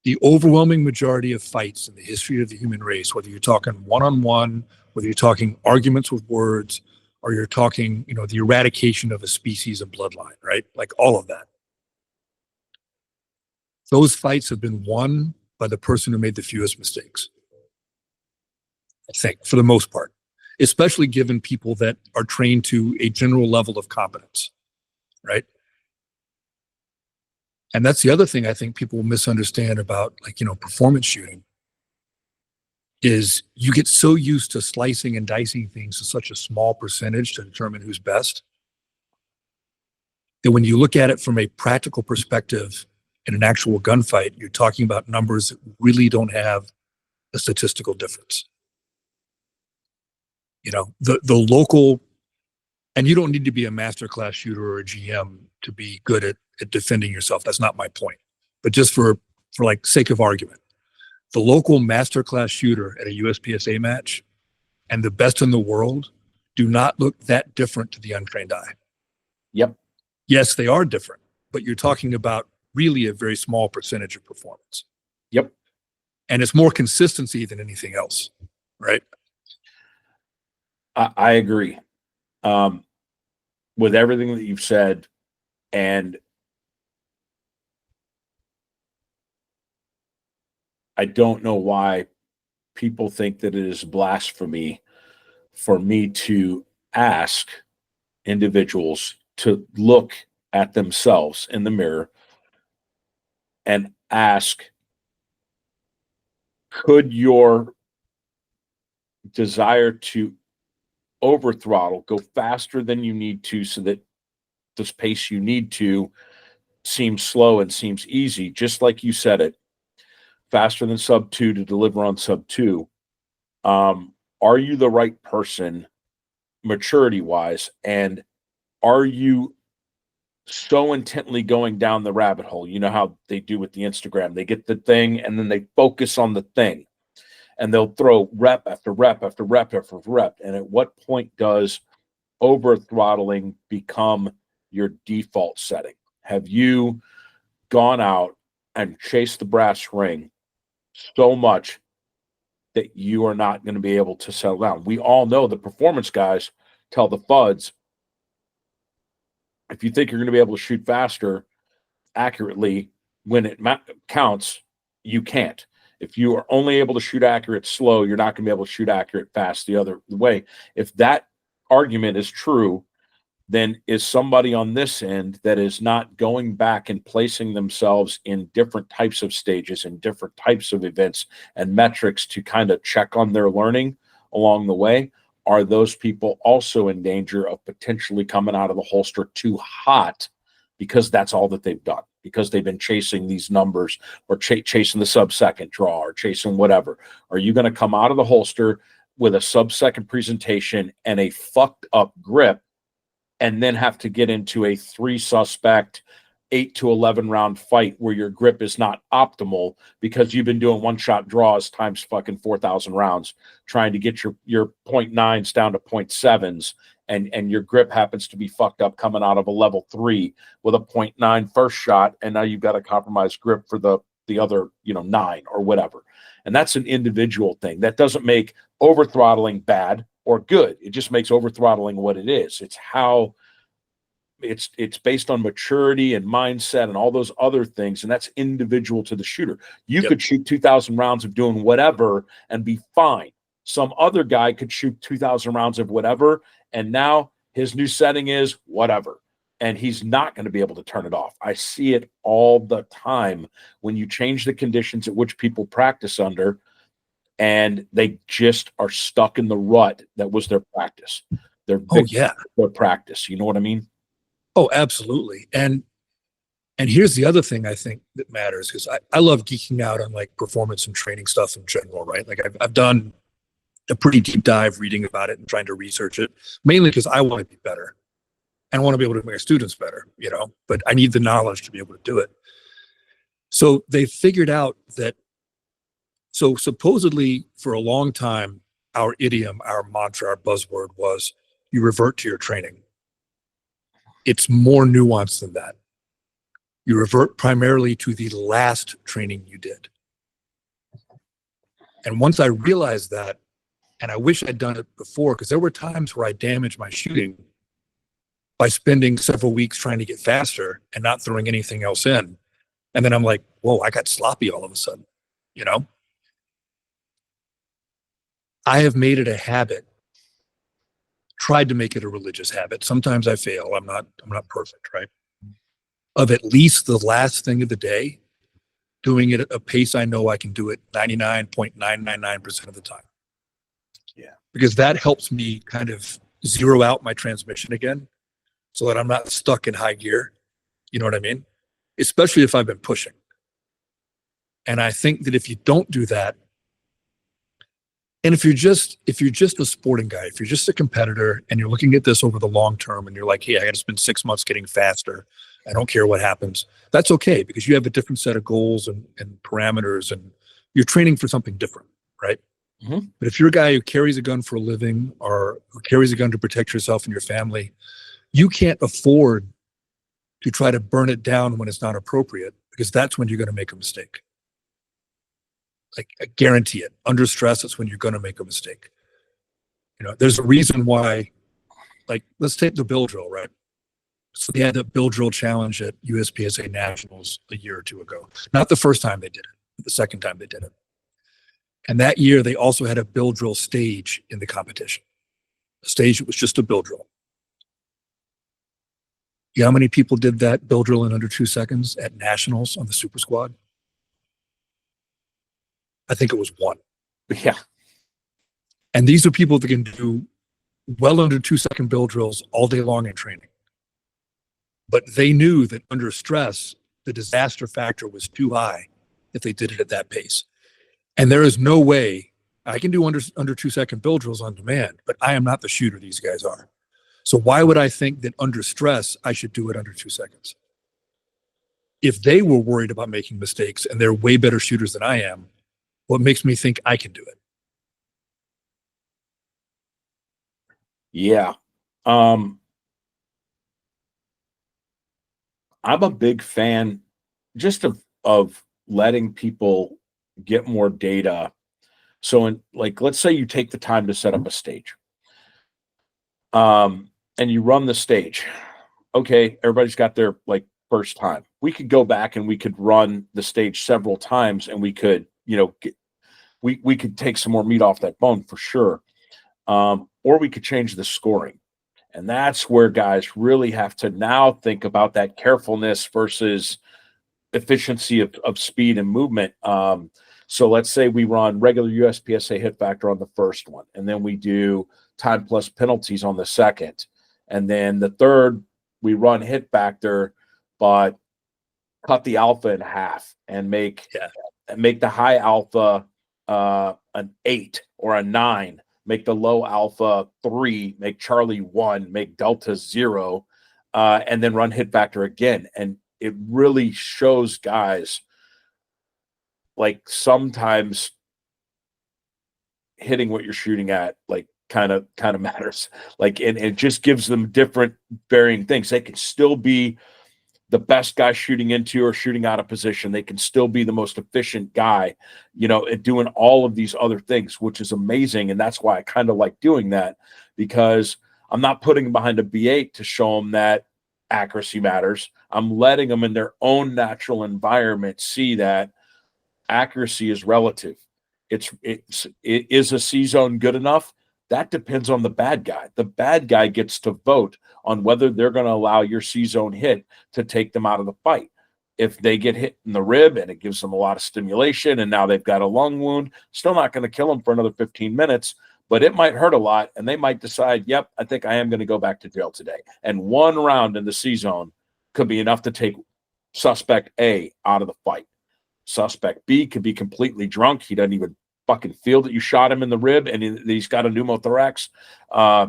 the overwhelming majority of fights in the history of the human race, whether you're talking one-on-one, whether you're talking arguments with words, or you're talking, the eradication of a species and bloodline, right? Like all of that. Those fights have been won by the person who made the fewest mistakes, I think, for the most part, especially given people that are trained to a general level of competence, right? And that's the other thing I think people misunderstand about, performance shooting, is you get so used to slicing and dicing things to such a small percentage to determine who's best, that when you look at it from a practical perspective in an actual gunfight, you're talking about numbers that really don't have a statistical difference. The local, and you don't need to be a masterclass shooter or a GM to be good at defending yourself. That's not my point. But just for like sake of argument, the local masterclass shooter at a USPSA match and the best in the world do not look that different to the untrained eye. Yep. Yes, they are different, but you're talking about really a very small percentage of performance. Yep. And it's more consistency than anything else, right? I agree with everything that you've said. And I don't know why people think that it is blasphemy for me to ask individuals to look at themselves in the mirror and ask, could your desire to over throttle, go faster than you need to so that this pace you need to seems slow and seems easy, just like you said it, faster than sub 2 to deliver on sub 2. Are you the right person maturity wise? And are you so intently going down the rabbit hole? You know how they do with the Instagram, they get the thing and then they focus on the thing and they'll throw rep after rep after rep after rep. And at what point does over throttling become your default setting? Have you gone out and chased the brass ring so much that you are not going to be able to settle down? We all know the performance guys tell the FUDs, if you think you're going to be able to shoot faster accurately when it counts, you can't. If you are only able to shoot accurate slow, you're not going to be able to shoot accurate fast the other way. If that argument is true, then is somebody on this end that is not going back and placing themselves in different types of stages and different types of events and metrics to kind of check on their learning along the way? Are those people also in danger of potentially coming out of the holster too hot because that's all that they've done, because they've been chasing these numbers or chasing the sub-second draw or chasing whatever? Are you going to come out of the holster with a sub-second presentation and a fucked up grip and then have to get into a 3-suspect 8 to 11 round fight where your grip is not optimal because you've been doing one-shot draws times fucking 4,000 rounds trying to get your 0.9s down to 0.7s, and your grip happens to be fucked up coming out of a level 3 with a 0.9 first shot, and now you've got a compromised grip for the other 9 or whatever. And that's an individual thing. That doesn't make over throttling bad or good. It just makes over throttling what it is. It's how it's based on maturity and mindset and all those other things, and that's individual to the shooter. You could shoot 2,000 rounds of doing whatever and be fine. Some other guy could shoot 2,000 rounds of whatever, and now his new setting is whatever, and he's not going to be able to turn it off. I see it all the time when you change the conditions at which people practice under, and they just are stuck in the rut that was their practice. Their practice. You know what I mean? Oh, absolutely. And here's the other thing I think that matters, because I love geeking out on like performance and training stuff in general, right? Like I've done a pretty deep dive reading about it and trying to research it, mainly because I want to be better and want to be able to make our students better, but I need the knowledge to be able to do it. So they figured out that, so supposedly for a long time, our idiom, our mantra, our buzzword was you revert to your training. It's more nuanced than that. You revert primarily to the last training you did. And once I realized that, and I wish I'd done it before, because there were times where I damaged my shooting by spending several weeks trying to get faster and not throwing anything else in. And then I'm like, whoa, I got sloppy all of a sudden, I have made it a habit, tried to make it a religious habit. Sometimes I fail. I'm not perfect, right? Of at least the last thing of the day, doing it at a pace I know I can do it 99.999% of the time. Yeah. Because that helps me kind of zero out my transmission again so that I'm not stuck in high gear. You know what I mean? Especially if I've been pushing. And I think that if you don't do that, and if you're just a sporting guy, if you're just a competitor and you're looking at this over the long term and you're like, hey, I got to spend 6 months getting faster, I don't care what happens, that's okay, because you have a different set of goals and parameters, and you're training for something different, right? Mm-hmm. But if you're a guy who carries a gun for a living or who carries a gun to protect yourself and your family, you can't afford to try to burn it down when it's not appropriate, because that's when you're going to make a mistake. Like, I guarantee it. Under stress, that's when you're going to make a mistake. There's a reason why, like, let's take the bill drill, right? So they had the bill drill challenge at USPSA Nationals a year or two ago. Not the first time they did it, but the second time they did it. And that year, they also had a bill drill stage in the competition. A stage that was just a bill drill. You know how many people did that bill drill in under 2 seconds at Nationals on the Super Squad? I think it was 1. Yeah. And these are people that can do well under 2-second bill drills all day long in training. But they knew that under stress, the disaster factor was too high if they did it at that pace. And there is no way I can do under 2-second bill drills on demand, but I am not the shooter these guys are. So why would I think that under stress, I should do it under 2 seconds? If they were worried about making mistakes and they're way better shooters than I am, what makes me think I can do it? Yeah. I'm a big fan just of letting people get more data. So let's say you take the time to set up a stage. And you run the stage. Okay, everybody's got their first time. We could go back and we could run the stage several times, and we could, we could take some more meat off that bone for sure. Or we could change the scoring. And that's where guys really have to now think about that carefulness versus efficiency of speed and movement. So let's say we run regular USPSA hit factor on the first one, and then we do time plus penalties on the second. And then the third, we run hit factor, but cut the alpha in half and make the high alpha an 8 or a 9. Make the low alpha 3, make Charlie 1, make Delta 0, and then run hit factor again. And it really shows guys sometimes hitting what you're shooting at kind of matters. And it just gives them different varying things. They can still be the best guy shooting into or shooting out of position. They can still be the most efficient guy, at doing all of these other things, which is amazing. And that's why I kind of like doing that, because I'm not putting them behind a B8 to show them that accuracy matters. I'm letting them in their own natural environment see that accuracy is relative. Is a C zone good enough? That depends on the bad guy. The bad guy gets to vote on whether they're going to allow your C zone hit to take them out of the fight. If they get hit in the rib and it gives them a lot of stimulation and now they've got a lung wound, still not going to kill them for another 15 minutes, but it might hurt a lot, and they might decide, yep, I think I am going to go back to jail today. And one round in the C zone could be enough to take suspect A out of the fight. Suspect B could be completely drunk. He doesn't even fucking feel that you shot him in the rib, and he's got a pneumothorax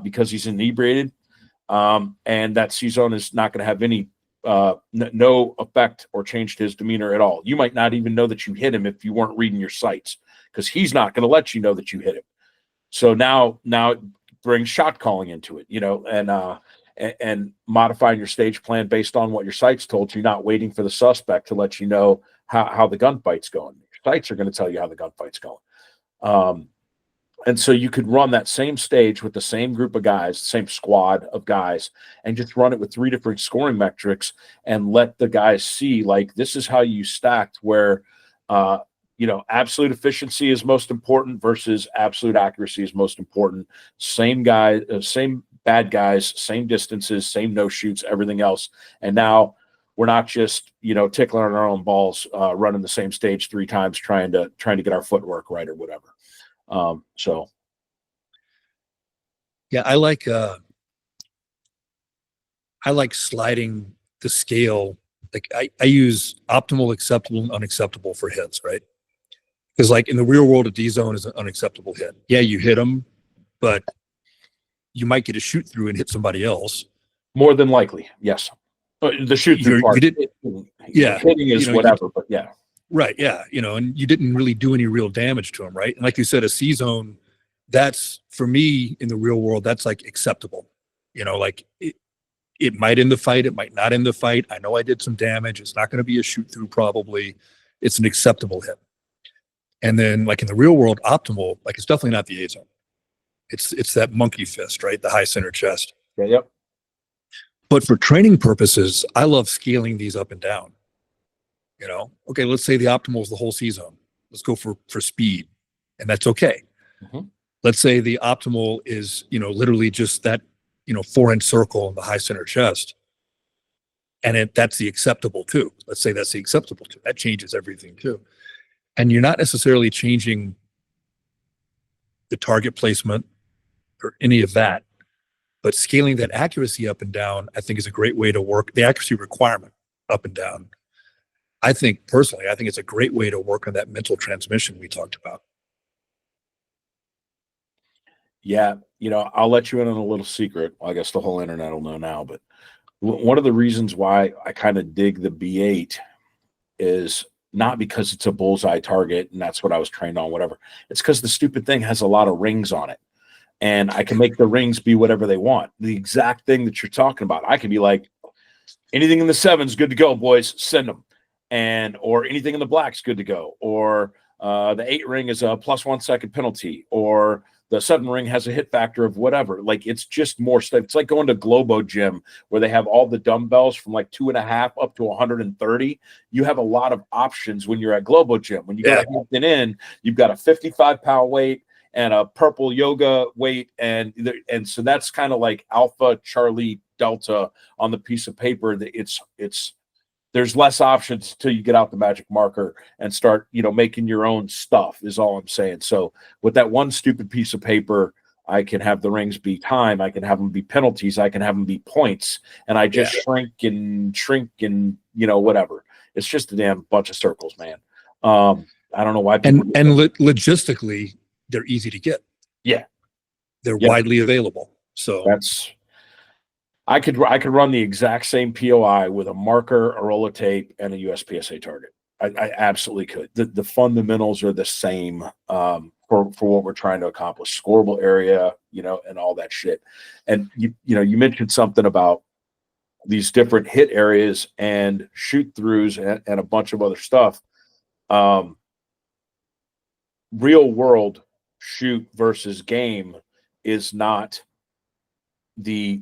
because he's inebriated. And that C zone is not going to have any no effect or change to his demeanor at all. You might not even know that you hit him if you weren't reading your sights, because he's not going to let you know that you hit him. So now it brings shot calling into it, and modifying your stage plan based on what your sights told you, not waiting for the suspect to let you know how the gunfight's going. Your sights are going to tell you how the gunfight's going. And so you could run that same stage with the same group of guys, same squad of guys, and just run it with 3 different scoring metrics and let the guys see, this is how you stacked, where, absolute efficiency is most important versus absolute accuracy is most important. Same guy, same bad guys, same distances, same no shoots, everything else. And now we're not just, tickling on our own balls, running the same stage 3 times, trying to get our footwork right or whatever. Yeah, I like sliding the scale. I use optimal, acceptable, and unacceptable for hits, right? Because in the real world, a D zone is an unacceptable hit. Yeah, you hit them, but you might get a shoot through and hit somebody else. More than likely, yes. The shoot through part. Hitting is whatever, but yeah. Right, yeah, and you didn't really do any real damage to them, right? And like you said, a C zone, that's, for me, in the real world, that's acceptable. It might end the fight, it might not end the fight. I know I did some damage. It's not going to be a shoot through probably. It's an acceptable hit. And then in the real world, optimal, it's definitely not the A zone. It's that monkey fist, right? The high center chest. Yeah, yep. But for training purposes, I love scaling these up and down. Okay, let's say the optimal is the whole C zone. Let's go for speed, and that's okay. Mm-hmm. Let's say the optimal is, literally just that, 4-inch circle in the high center chest. And that's the acceptable too. Let's say that's the acceptable too. That changes everything too. And you're not necessarily changing the target placement or any of that. But scaling that accuracy up and down, I think, is a great way to work the accuracy requirement up and down. I think it's a great way to work on that mental transmission we talked about. Yeah, I'll let you in on a little secret. I guess the whole internet will know now, but one of the reasons why I kind of dig the B8 is not because it's a bullseye target and that's what I was trained on, whatever. It's because the stupid thing has a lot of rings on it. And I can make the rings be whatever they want. The exact thing that you're talking about. I can be like, anything in the 7's good to go, boys, send them. Or anything in the black's good to go. Or the 8 ring is a +1 second penalty. Or the 7 ring has a hit factor of whatever. Like, it's just more stuff. It's like going to Globo Gym where they have all the dumbbells from like 2.5 up to 130. You have a lot of options when you're at Globo Gym. When you got Hampton Inn, you've got a 55-pound weight and a purple yoga weight. And so that's kind of like Alpha, Charlie, Delta on the piece of paper. That there's less options until you get out the magic marker and start, making your own stuff is all I'm saying. So with that one stupid piece of paper, I can have the rings be time. I can have them be penalties. I can have them be points. And I just shrink and, whatever. It's just a damn bunch of circles, man. I don't know why. Logistically, they're easy to get. Yeah. They're widely available. So I could run the exact same POI with a marker, a roll of tape, and a USPSA target. I absolutely could. The fundamentals are the same for what we're trying to accomplish. Scoreable area, and all that shit. And you mentioned something about these different hit areas and shoot throughs and a bunch of other stuff. Real world shoot versus game is not the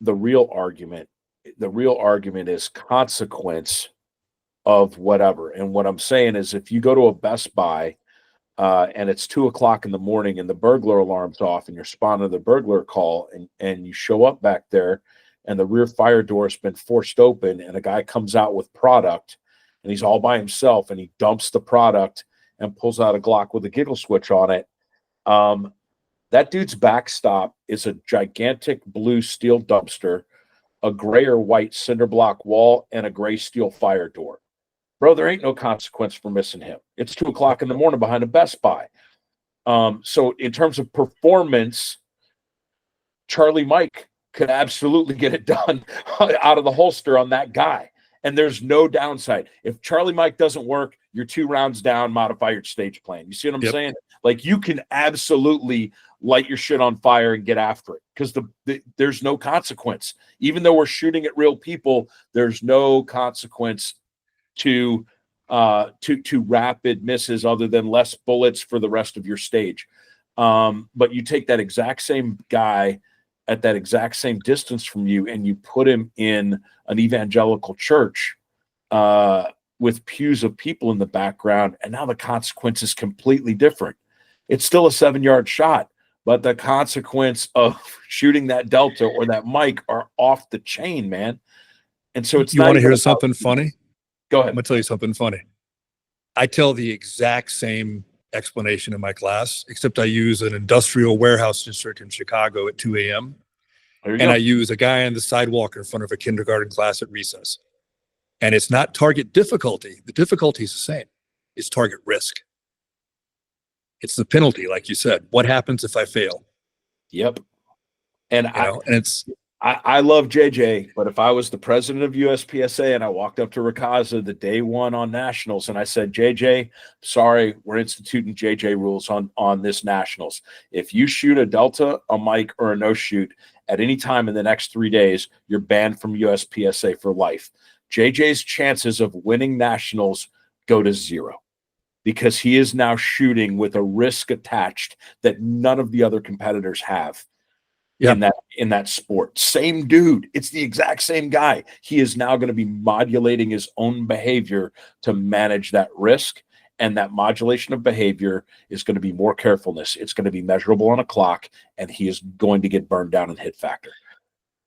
real argument. The real argument is consequence of whatever. And what I'm saying is, if you go to a Best Buy and it's 2:00 in the morning and the burglar alarm's off and you're responding to the burglar call and you show up back there and the rear fire door has been forced open and a guy comes out with product and he's all by himself and he dumps the product and pulls out a Glock with a giggle switch on it. That dude's backstop is a gigantic blue steel dumpster, a gray or white cinder block wall, and a gray steel fire door. Bro, there ain't no consequence for missing him. It's 2:00 in the morning behind a Best Buy. So in terms of performance, Charlie Mike could absolutely get it done out of the holster on that guy. And there's no downside. If Charlie Mike doesn't work, you're 2 rounds down, modify your stage plan. You see what I'm saying? Like, you can absolutely light your shit on fire and get after it because there's no consequence. Even though we're shooting at real people, there's no consequence to rapid misses other than less bullets for the rest of your stage. But you take that exact same guy at that exact same distance from you and you put him in an evangelical church with pews of people in the background, and now the consequence is completely different. It's still a 7-yard shot, but the consequence of shooting that Delta or that Mike are off the chain, man. And so it's you want to hear something funny? Go ahead. I'm gonna tell you something funny. I tell the exact same explanation in my class, except I use an industrial warehouse district in Chicago at 2 a.m. I use a guy on the sidewalk in front of a kindergarten class at recess. And it's not target difficulty. The difficulty is the same. It's target risk. It's the penalty, like you said. What happens if I fail? Yep. And I love JJ, but if I was the president of USPSA and I walked up to Rakaza the day one on nationals and I said, JJ, sorry, we're instituting JJ rules on this nationals. If you shoot a Delta, a Mike, or a no shoot at any time in the next 3 days, you're banned from USPSA for life. JJ's chances of winning nationals go to 0 because he is now shooting with a risk attached that none of the other competitors have. In that sport. Same dude. It's the exact same guy. He is now going to be modulating his own behavior to manage that risk. And that modulation of behavior is going to be more carefulness. It's going to be measurable on a clock, and he is going to get burned down in hit factor.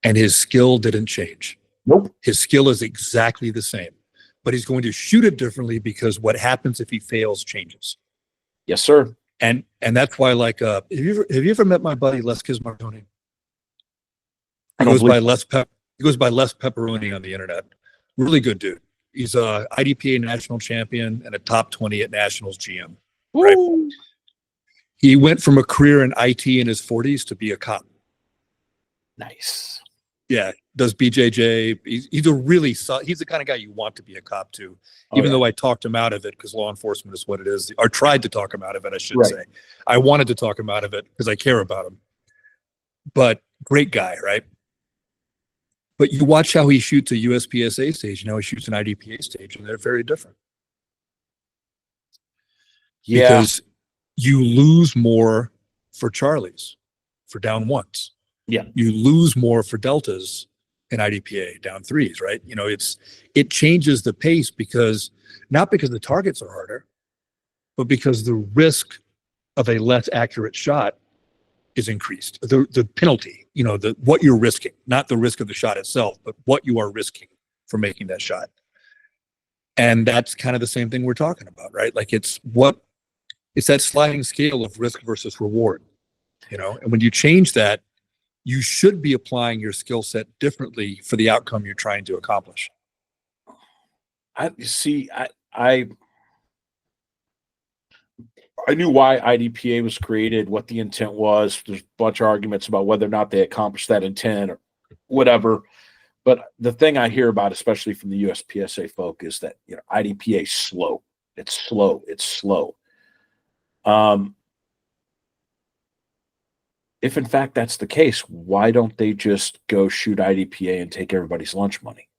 And his skill didn't change. Nope. His skill is exactly the same, but he's going to shoot it differently because what happens if he fails changes. Yes, sir. And that's why, like, have you ever met my buddy Les Kismartoni? He goes by Les Pepperoni on the internet. Really good dude. He's a IDPA national champion and a top 20 at nationals GM. Right. He went from a career in IT in his 40s to be a cop. Nice. Yeah, does BJJ. He's the kind of guy you want to be a cop to, even though I talked him out of it because law enforcement is what it is, or tried to talk him out of it, I should say. I wanted to talk him out of it because I care about him. But great guy, right? But you watch how he shoots a USPSA stage and how he shoots an IDPA stage, and they're very different. Yeah. Because you lose more for Charlies, for down ones. Yeah. You lose more for deltas in IDPA, down threes, right? It changes the pace not because the targets are harder, but because the risk of a less accurate shot is increased. The penalty, what you're risking, not the risk of the shot itself, but what you are risking for making that shot. And that's kind of the same thing we're talking about, right? Like it's that sliding scale of risk versus reward, and when you change that, you should be applying your skill set differently for the outcome you're trying to accomplish. I knew why IDPA was created, what the intent was. There's a bunch of arguments about whether or not they accomplished that intent or whatever. But the thing I hear about, especially from the USPSA folk, is that IDPA is slow. It's slow. It's slow. If in fact that's the case, why don't they just go shoot IDPA and take everybody's lunch money?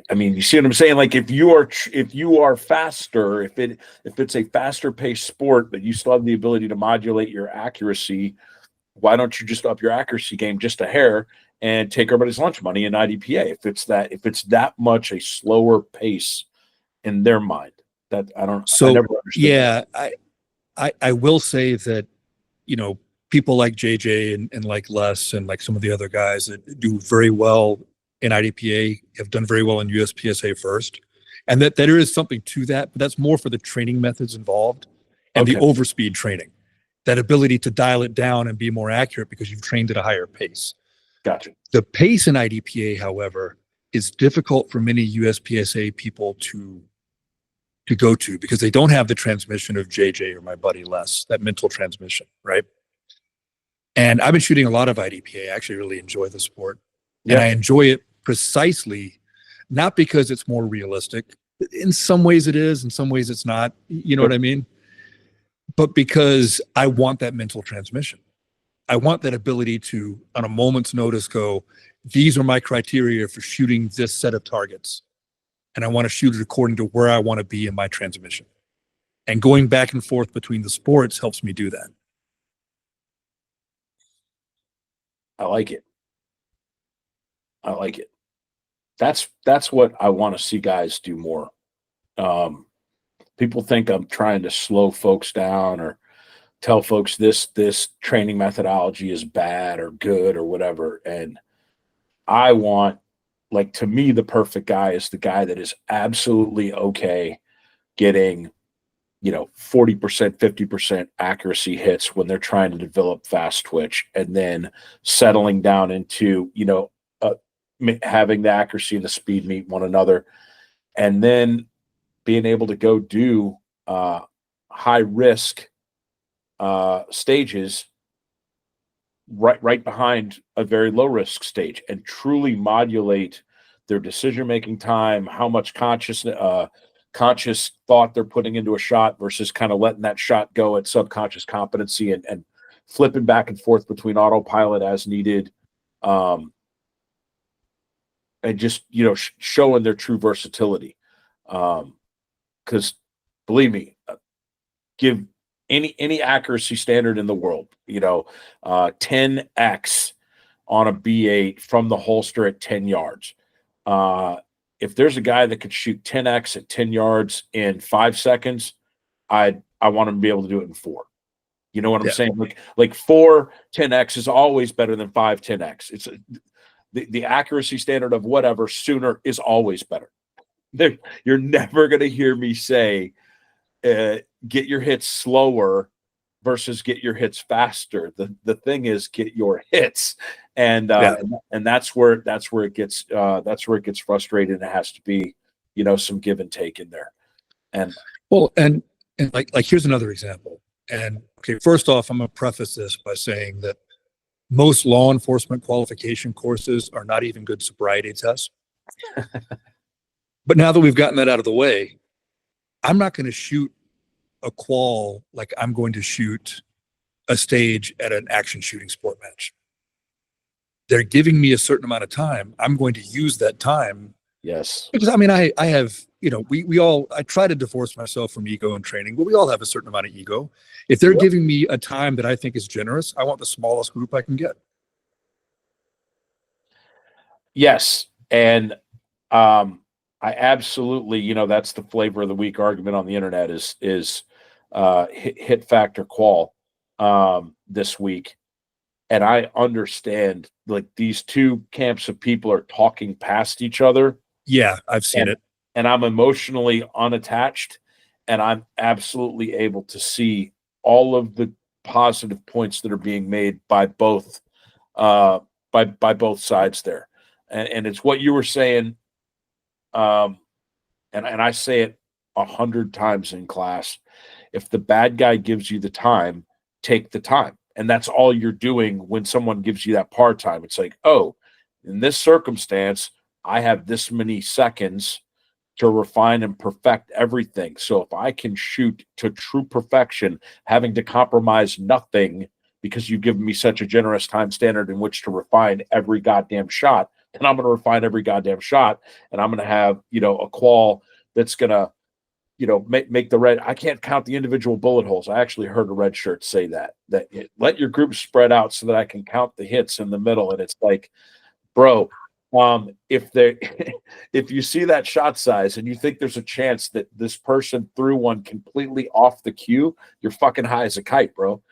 I mean, you see what I'm saying? Like if you are faster, if it's a faster paced sport, but you still have the ability to modulate your accuracy, why don't you just up your accuracy game just a hair and take everybody's lunch money in IDPA? If it's that much a slower pace in their mind, that I never understood. Yeah, I will say that, people like JJ and like Les and like some of the other guys that do very well in IDPA have done very well in USPSA first. And that there is something to that, but that's more for the training methods involved and the overspeed training, that ability to dial it down and be more accurate because you've trained at a higher pace. Gotcha. The pace in IDPA, however, is difficult for many USPSA people to go to because they don't have the transmission of JJ or my buddy Les, that mental transmission, right? And I've been shooting a lot of IDPA. I actually really enjoy the sport. Yeah. And I enjoy it precisely, not because it's more realistic. In some ways it is, in some ways it's not. You know what I mean? But because I want that mental transmission. I want that ability to, on a moment's notice, go, these are my criteria for shooting this set of targets. And I want to shoot it according to where I want to be in my transmission. And going back and forth between the sports helps me do that. I like it. That's what I want to see guys do more. People think I'm trying to slow folks down or tell folks this training methodology is bad or good or whatever. And I want, like, to me, the perfect guy is the guy that is absolutely okay getting, 40%, 50% accuracy hits when they're trying to develop fast twitch, and then settling down into, having the accuracy and the speed meet one another, and then being able to go do high risk stages right behind a very low risk stage and truly modulate their decision-making time, how much conscious thought they're putting into a shot versus kind of letting that shot go at subconscious competency and flipping back and forth between autopilot as needed. And just, showing their true versatility. Because believe me, give any accuracy standard in the world, 10x on a B8 from the holster at 10 yards. If there's a guy that could shoot 10x at 10 yards in 5 seconds, I want him to be able to do it in 4. You know what I'm saying? Like 4 10x is always better than 5 10x. It's the accuracy standard of whatever sooner is always better. You're never going to hear me say, get your hits slower versus get your hits faster. The thing is get your hits, and that's where it gets frustrating. It has to be, some give and take in there. And well, and like here's another example. And okay, first off, I'm gonna preface this by saying that most law enforcement qualification courses are not even good sobriety tests. But now that we've gotten that out of the way, I'm not going to shoot a qual like I'm going to shoot a stage at an action shooting sport match. They're giving me a certain amount of time. I'm going to use that time. Yes. Because I mean, I have, we all, I try to divorce myself from ego and training, but we all have a certain amount of ego. If they're giving me a time that I think is generous, I want the smallest group I can get. Yes. And I absolutely, that's the flavor of the week argument on the internet is hit factor qual this week. And I understand, like, these two camps of people are talking past each other. Yeah, I've seen it. And I'm emotionally unattached, and I'm absolutely able to see all of the positive points that are being made by both by both sides there. And it's what you were saying. And I say it 100 times in class. If the bad guy gives you the time, take the time. And that's all you're doing when someone gives you that par time. It's like, oh, in this circumstance, I have this many seconds to refine and perfect everything. So if I can shoot to true perfection, having to compromise nothing because you've given me such a generous time standard in which to refine every goddamn shot, then I'm going to refine every goddamn shot. And I'm going to have, a qual that's going to, make the red. I can't count the individual bullet holes. I actually heard a red shirt say that let your group spread out so that I can count the hits in the middle. And it's like, bro, if you see that shot size and you think there's a chance that this person threw one completely off the cue, you're fucking high as a kite, bro.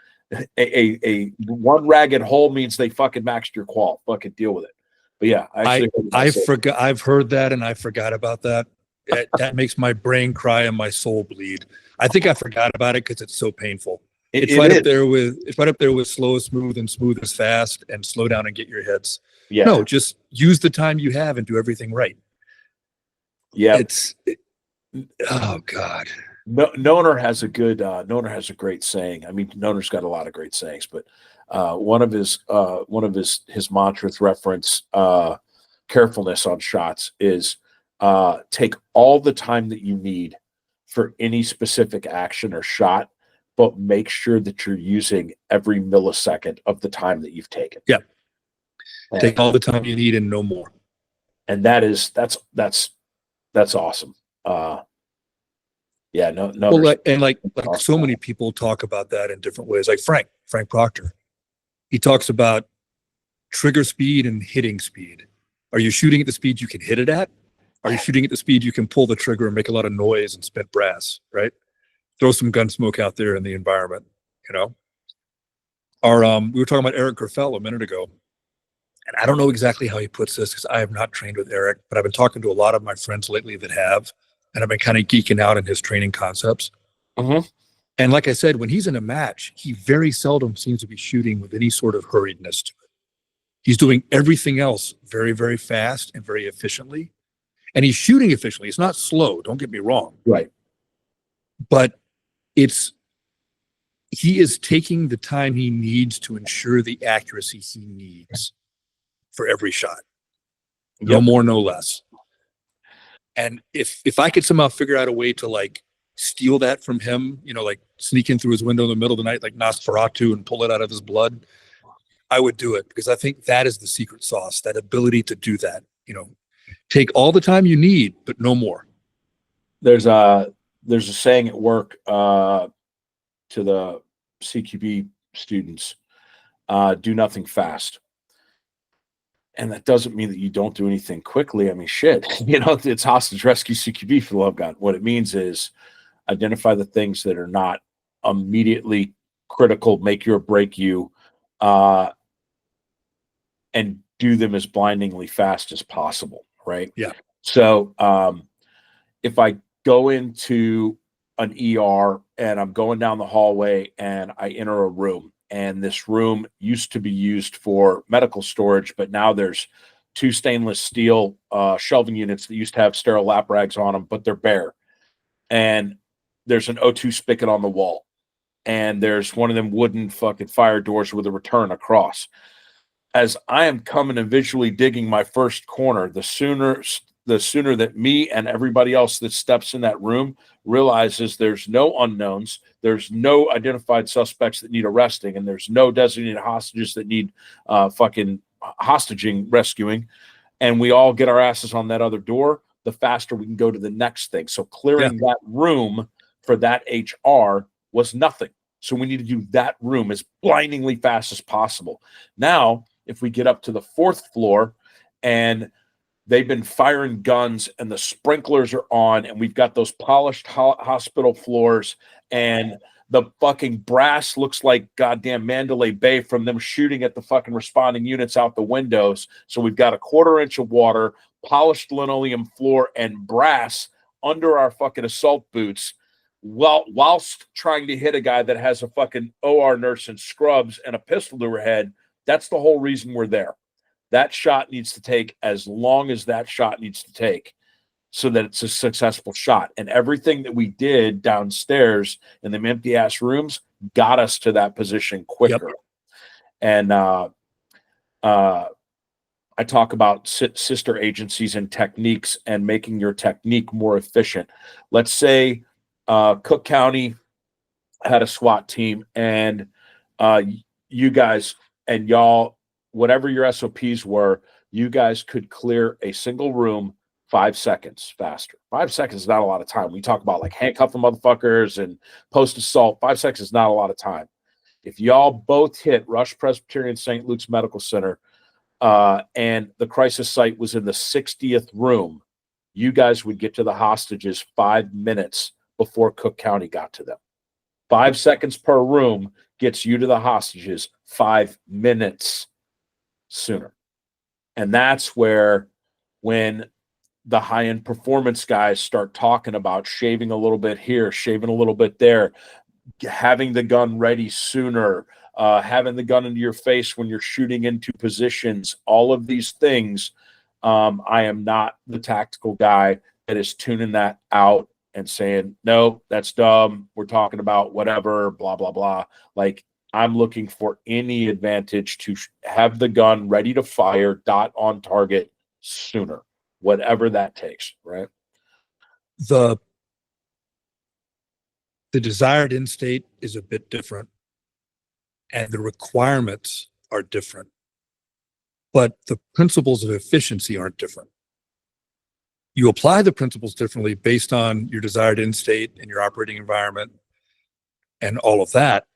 A one ragged hole means they fucking maxed your qual. Fucking deal with it. But yeah, I've heard that and I forgot about that. That makes my brain cry and my soul bleed. I think I forgot about it because it's so painful. It's right up there with slow is smooth and smooth is fast and slow down and get your hits. Yeah. No, just use the time you have and do everything right. Yeah. Oh God. Noner has a great saying. I mean, Noner's got a lot of great sayings, but one of his mantras reference carefulness on shots is take all the time that you need for any specific action or shot, but make sure that you're using every millisecond of the time that you've taken. Yeah. Take all the time you need and no more. And that's awesome. Yeah, no. Well, like so many people talk about that in different ways. Like Frank Proctor, he talks about trigger speed and hitting speed. Are you shooting at the speed you can hit it at? Are you shooting at the speed you can pull the trigger and make a lot of noise and spit brass? Right? Throw some gun smoke out there in the environment. We were talking about Eric Graffel a minute ago. And I don't know exactly how he puts this because I have not trained with Eric, but I've been talking to a lot of my friends lately that have, and I've been kind of geeking out in his training concepts. Mm-hmm. And like I said, when he's in a match, he very seldom seems to be shooting with any sort of hurriedness to it. He's doing everything else very, very fast and very efficiently. And he's shooting efficiently. It's not slow, don't get me wrong. Right. But he is taking the time he needs to ensure the accuracy he needs for every shot. No more, no less. And if I could somehow figure out a way to like steal that from him, like sneak in through his window in the middle of the night, like Nosferatu, and pull it out of his blood, I would do it, because I think that is the secret sauce, that ability to do that. Take all the time you need, but no more. There's a saying at work to the CQB students, do nothing fast. And that doesn't mean that you don't do anything quickly. I mean, shit, it's hostage rescue CQB, for the love of God. What it means is identify the things that are not immediately critical, make you or break you, and do them as blindingly fast as possible, right? Yeah. So if I go into an ER, and I'm going down the hallway, and I enter a room. And this room used to be used for medical storage, but now there's 2 stainless steel shelving units that used to have sterile lap rags on them, but they're bare. And there's an O2 spigot on the wall. And there's one of them wooden fucking fire doors with a return across. As I am coming and visually digging my first corner, the sooner that me and everybody else that steps in that room realizes there's no unknowns, there's no identified suspects that need arresting, and there's no designated hostages that need fucking hostaging rescuing, and we all get our asses on that other door, the faster we can go to the next thing. So clearing that room for that HR was nothing. So we need to do that room as blindingly fast as possible. Now, if we get up to the 4th floor and they've been firing guns and the sprinklers are on and we've got those polished hospital floors and the fucking brass looks like goddamn Mandalay Bay from them shooting at the fucking responding units out the windows. So we've got a 1/4 inch of water, polished linoleum floor, and brass under our fucking assault boots, whilst trying to hit a guy that has a fucking OR nurse in scrubs and a pistol to her head. That's the whole reason we're there. That shot needs to take as long as that shot needs to take so that it's a successful shot. And everything that we did downstairs in them empty ass rooms got us to that position quicker. Yep. And I talk about sister agencies and techniques and making your technique more efficient. Let's say Cook County had a SWAT team, and you guys and y'all, whatever your SOPs were, you guys could clear a single room 5 seconds faster. 5 seconds is not a lot of time. We talk about like handcuffing motherfuckers and post assault. 5 seconds is not a lot of time. If y'all both hit Rush Presbyterian St. Luke's Medical Center and the crisis site was in the 60th room, you guys would get to the hostages 5 minutes before Cook County got to them. 5 seconds per room gets you to the hostages 5 minutes sooner. And that's where, when the high-end performance guys start talking about shaving a little bit here, shaving a little bit there, having the gun ready sooner, having the gun into your face when you're shooting into positions, all of these things, I am not the tactical guy that is tuning that out and saying, no, that's dumb. We're talking about whatever, blah, blah, blah. Like, I'm looking for any advantage to have the gun ready to fire, dot on target sooner, whatever that takes, right? The desired end state is a bit different, and the requirements are different, but the principles of efficiency aren't different. You apply the principles differently based on your desired end state and your operating environment and all of that,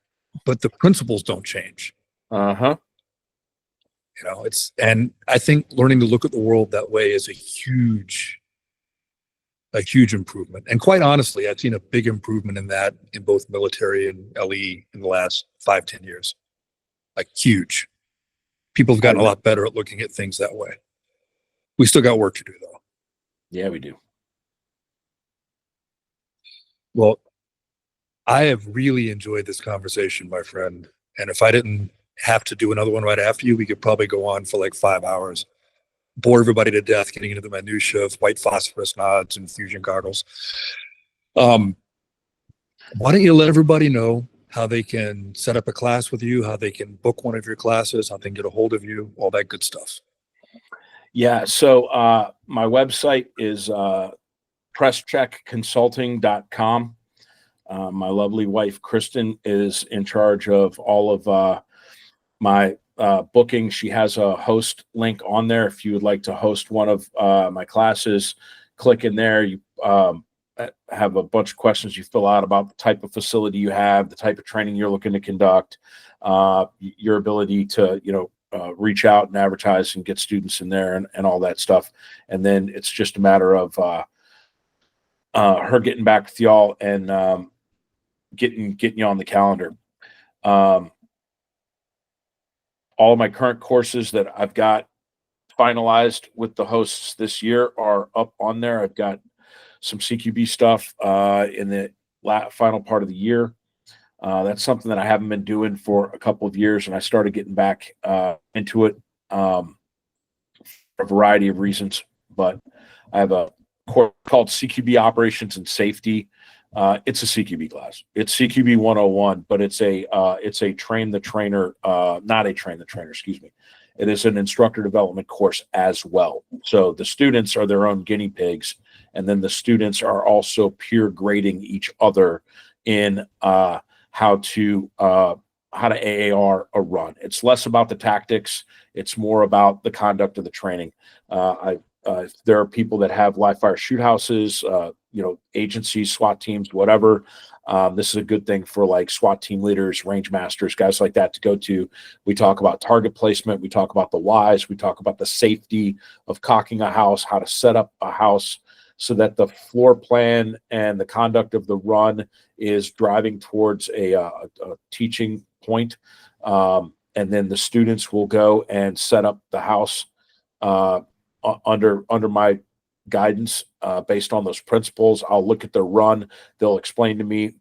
but the principles don't change. Uh-huh. You know, and I think learning to look at the world that way is a huge improvement. And quite honestly, I've seen a big improvement in that in both military and LE in the last 5-10 years. Like, huge. People have gotten a lot better at looking at things that way. We still got work to do, though. Yeah, we do. Well, I have really enjoyed this conversation, my friend. And if I didn't have to do another one right after you, we could probably go on for like 5 hours. Bore everybody to death getting into the minutiae of white phosphorus nods and fusion goggles. Why don't you let everybody know how they can set up a class with you, how they can book one of your classes, how they can get a hold of you, all that good stuff. Yeah, so my website is presscheckconsulting.com. My lovely wife, Kristen, is in charge of all of my booking. She has a host link on there. If you would like to host one of my classes, click in there. You have a bunch of questions you fill out about the type of facility you have, the type of training you're looking to conduct, your ability to, reach out and advertise and get students in there and all that stuff. And then it's just a matter of her getting back with y'all and getting you on the calendar. All of my current courses that I've got finalized with the hosts this year are up on there. I've got some CQB stuff in the final part of the year. That's something that I haven't been doing for a couple of years, and I started getting back into it for a variety of reasons. But I have a course called CQB Operations and Safety. It's a CQB class. It's CQB 101, but it's a train the trainer, not a train the trainer, excuse me. It is an instructor development course as well. So the students are their own guinea pigs, and then the students are also peer grading each other in how to AAR a run. It's less about the tactics. It's more about the conduct of the training. There are people that have live fire shoot houses, agencies, SWAT teams, whatever. This is a good thing for like SWAT team leaders, range masters, guys like that to go to. We talk about target placement. We talk about the whys. We talk about the safety of cocking a house, how to set up a house so that the floor plan and the conduct of the run is driving towards a teaching point. And then the students will go and set up the house under my guidance based on those principles. I'll look at their run. They'll explain to me,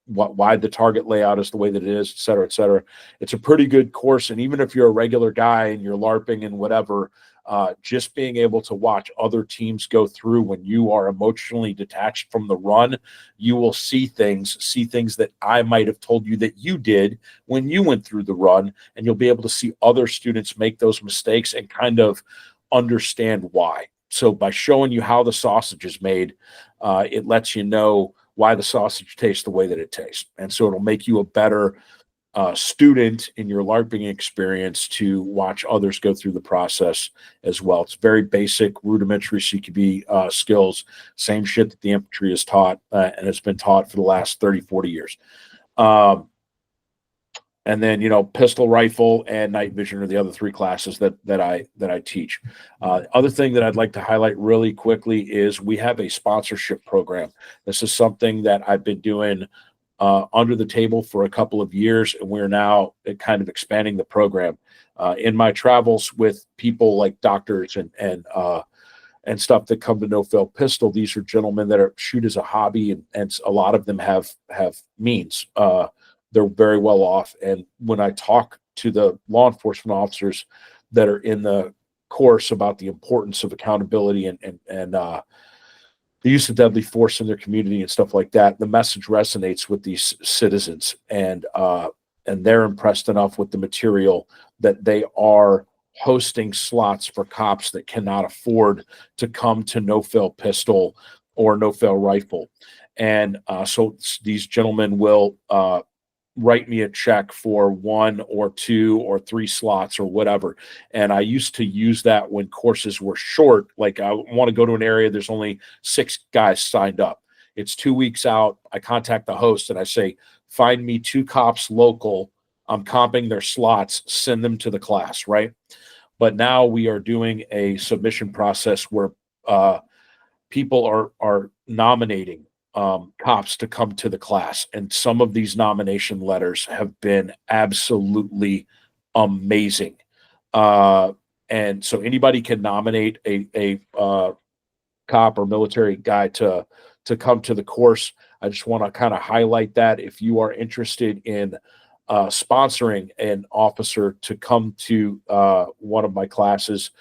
why the target layout is the way that it is, et cetera, et cetera. It's a pretty good course. And even if you're a regular guy and you're LARPing and whatever, just being able to watch other teams go through when you are emotionally detached from the run, you will see things that I might have told you that you did when you went through the run, and you'll be able to see other students make those mistakes and kind of understand why. So by showing you how the sausage is made, it lets you know why the sausage tastes the way that it tastes. And so it'll make you a better student in your LARPing experience to watch others go through the process as well. It's very basic, rudimentary CQB skills, same shit that the infantry is taught, and it's been taught for the last 30, 40 years. And then, pistol, rifle, and night vision are the other three classes that I teach. Other thing that I'd like to highlight really quickly is we have a sponsorship program. This is something that I've been doing under the table for a couple of years, and we're now kind of expanding the program. In my travels with people like doctors and stuff that come to No Fail Pistol, these are gentlemen that shoot as a hobby, and a lot of them have means. They're very well off. And when I talk to the law enforcement officers that are in the course about the importance of accountability and the use of deadly force in their community and stuff like that, the message resonates with these citizens, and they're impressed enough with the material that they are hosting slots for cops that cannot afford to come to No Fail Pistol or No Fail Rifle. And so these gentlemen will write me a check for 1 or 2 or 3 slots or whatever. And I used to use that when courses were short. Like I want to go to an area, there's only 6 guys signed up. It's 2 weeks out. I contact the host and I say, find me 2 cops local. I'm comping their slots, send them to the class, right? But now we are doing a submission process where people are nominating cops to come to the class. And some of these nomination letters have been absolutely amazing. And so anybody can nominate a cop or military guy to come to the course. I just want to kind of highlight that if you are interested in sponsoring an officer to come to one of my classes,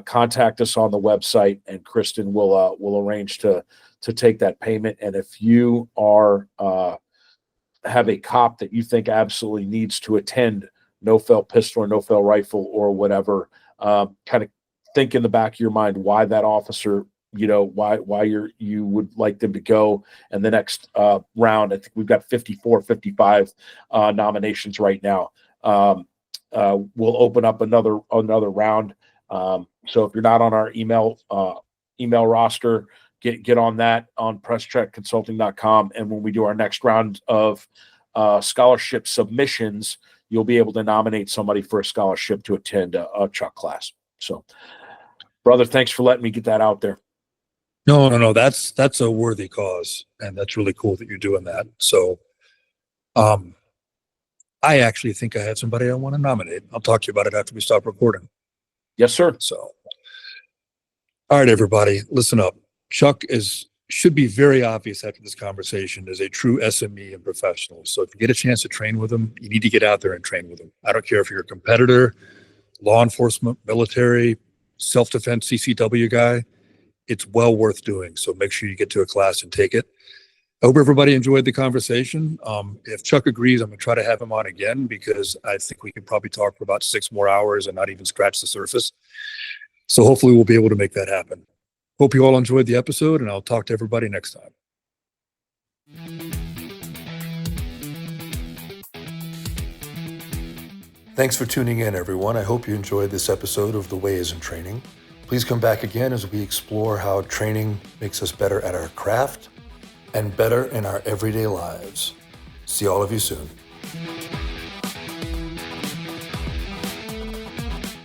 contact us on the website, and Kristen will arrange to take that payment. And if you are have a cop that you think absolutely needs to attend No Fail Pistol or No Fail Rifle or whatever, kind of think in the back of your mind why that officer, why you would like them to go. And the next round, I think we've got 54, 55 nominations right now. We'll open up another round. So if you're not on our email roster, get on that on presscheckconsulting.com. And when we do our next round of scholarship submissions, you'll be able to nominate somebody for a scholarship to attend a Chuck class. So, brother, thanks for letting me get that out there. No. That's a worthy cause, and that's really cool that you're doing that. So, I actually think I had somebody I want to nominate. I'll talk to you about it after we stop recording. Yes, sir. So, all right, everybody, listen up. Chuck is should be very obvious after this conversation, is a true SME and professional. So if you get a chance to train with them, you need to get out there and train with them. I don't care if you're a competitor, law enforcement, military, self-defense, CCW guy, it's well worth doing. So make sure you get to a class and take it. I hope everybody enjoyed the conversation. If Chuck agrees, I'm going to try to have him on again, because I think we could probably talk for about 6 more hours and not even scratch the surface. So hopefully we'll be able to make that happen. Hope you all enjoyed the episode, and I'll talk to everybody next time. Thanks for tuning in, everyone. I hope you enjoyed this episode of The Way is in Training. Please come back again as we explore how training makes us better at our craft and better in our everyday lives. See all of you soon.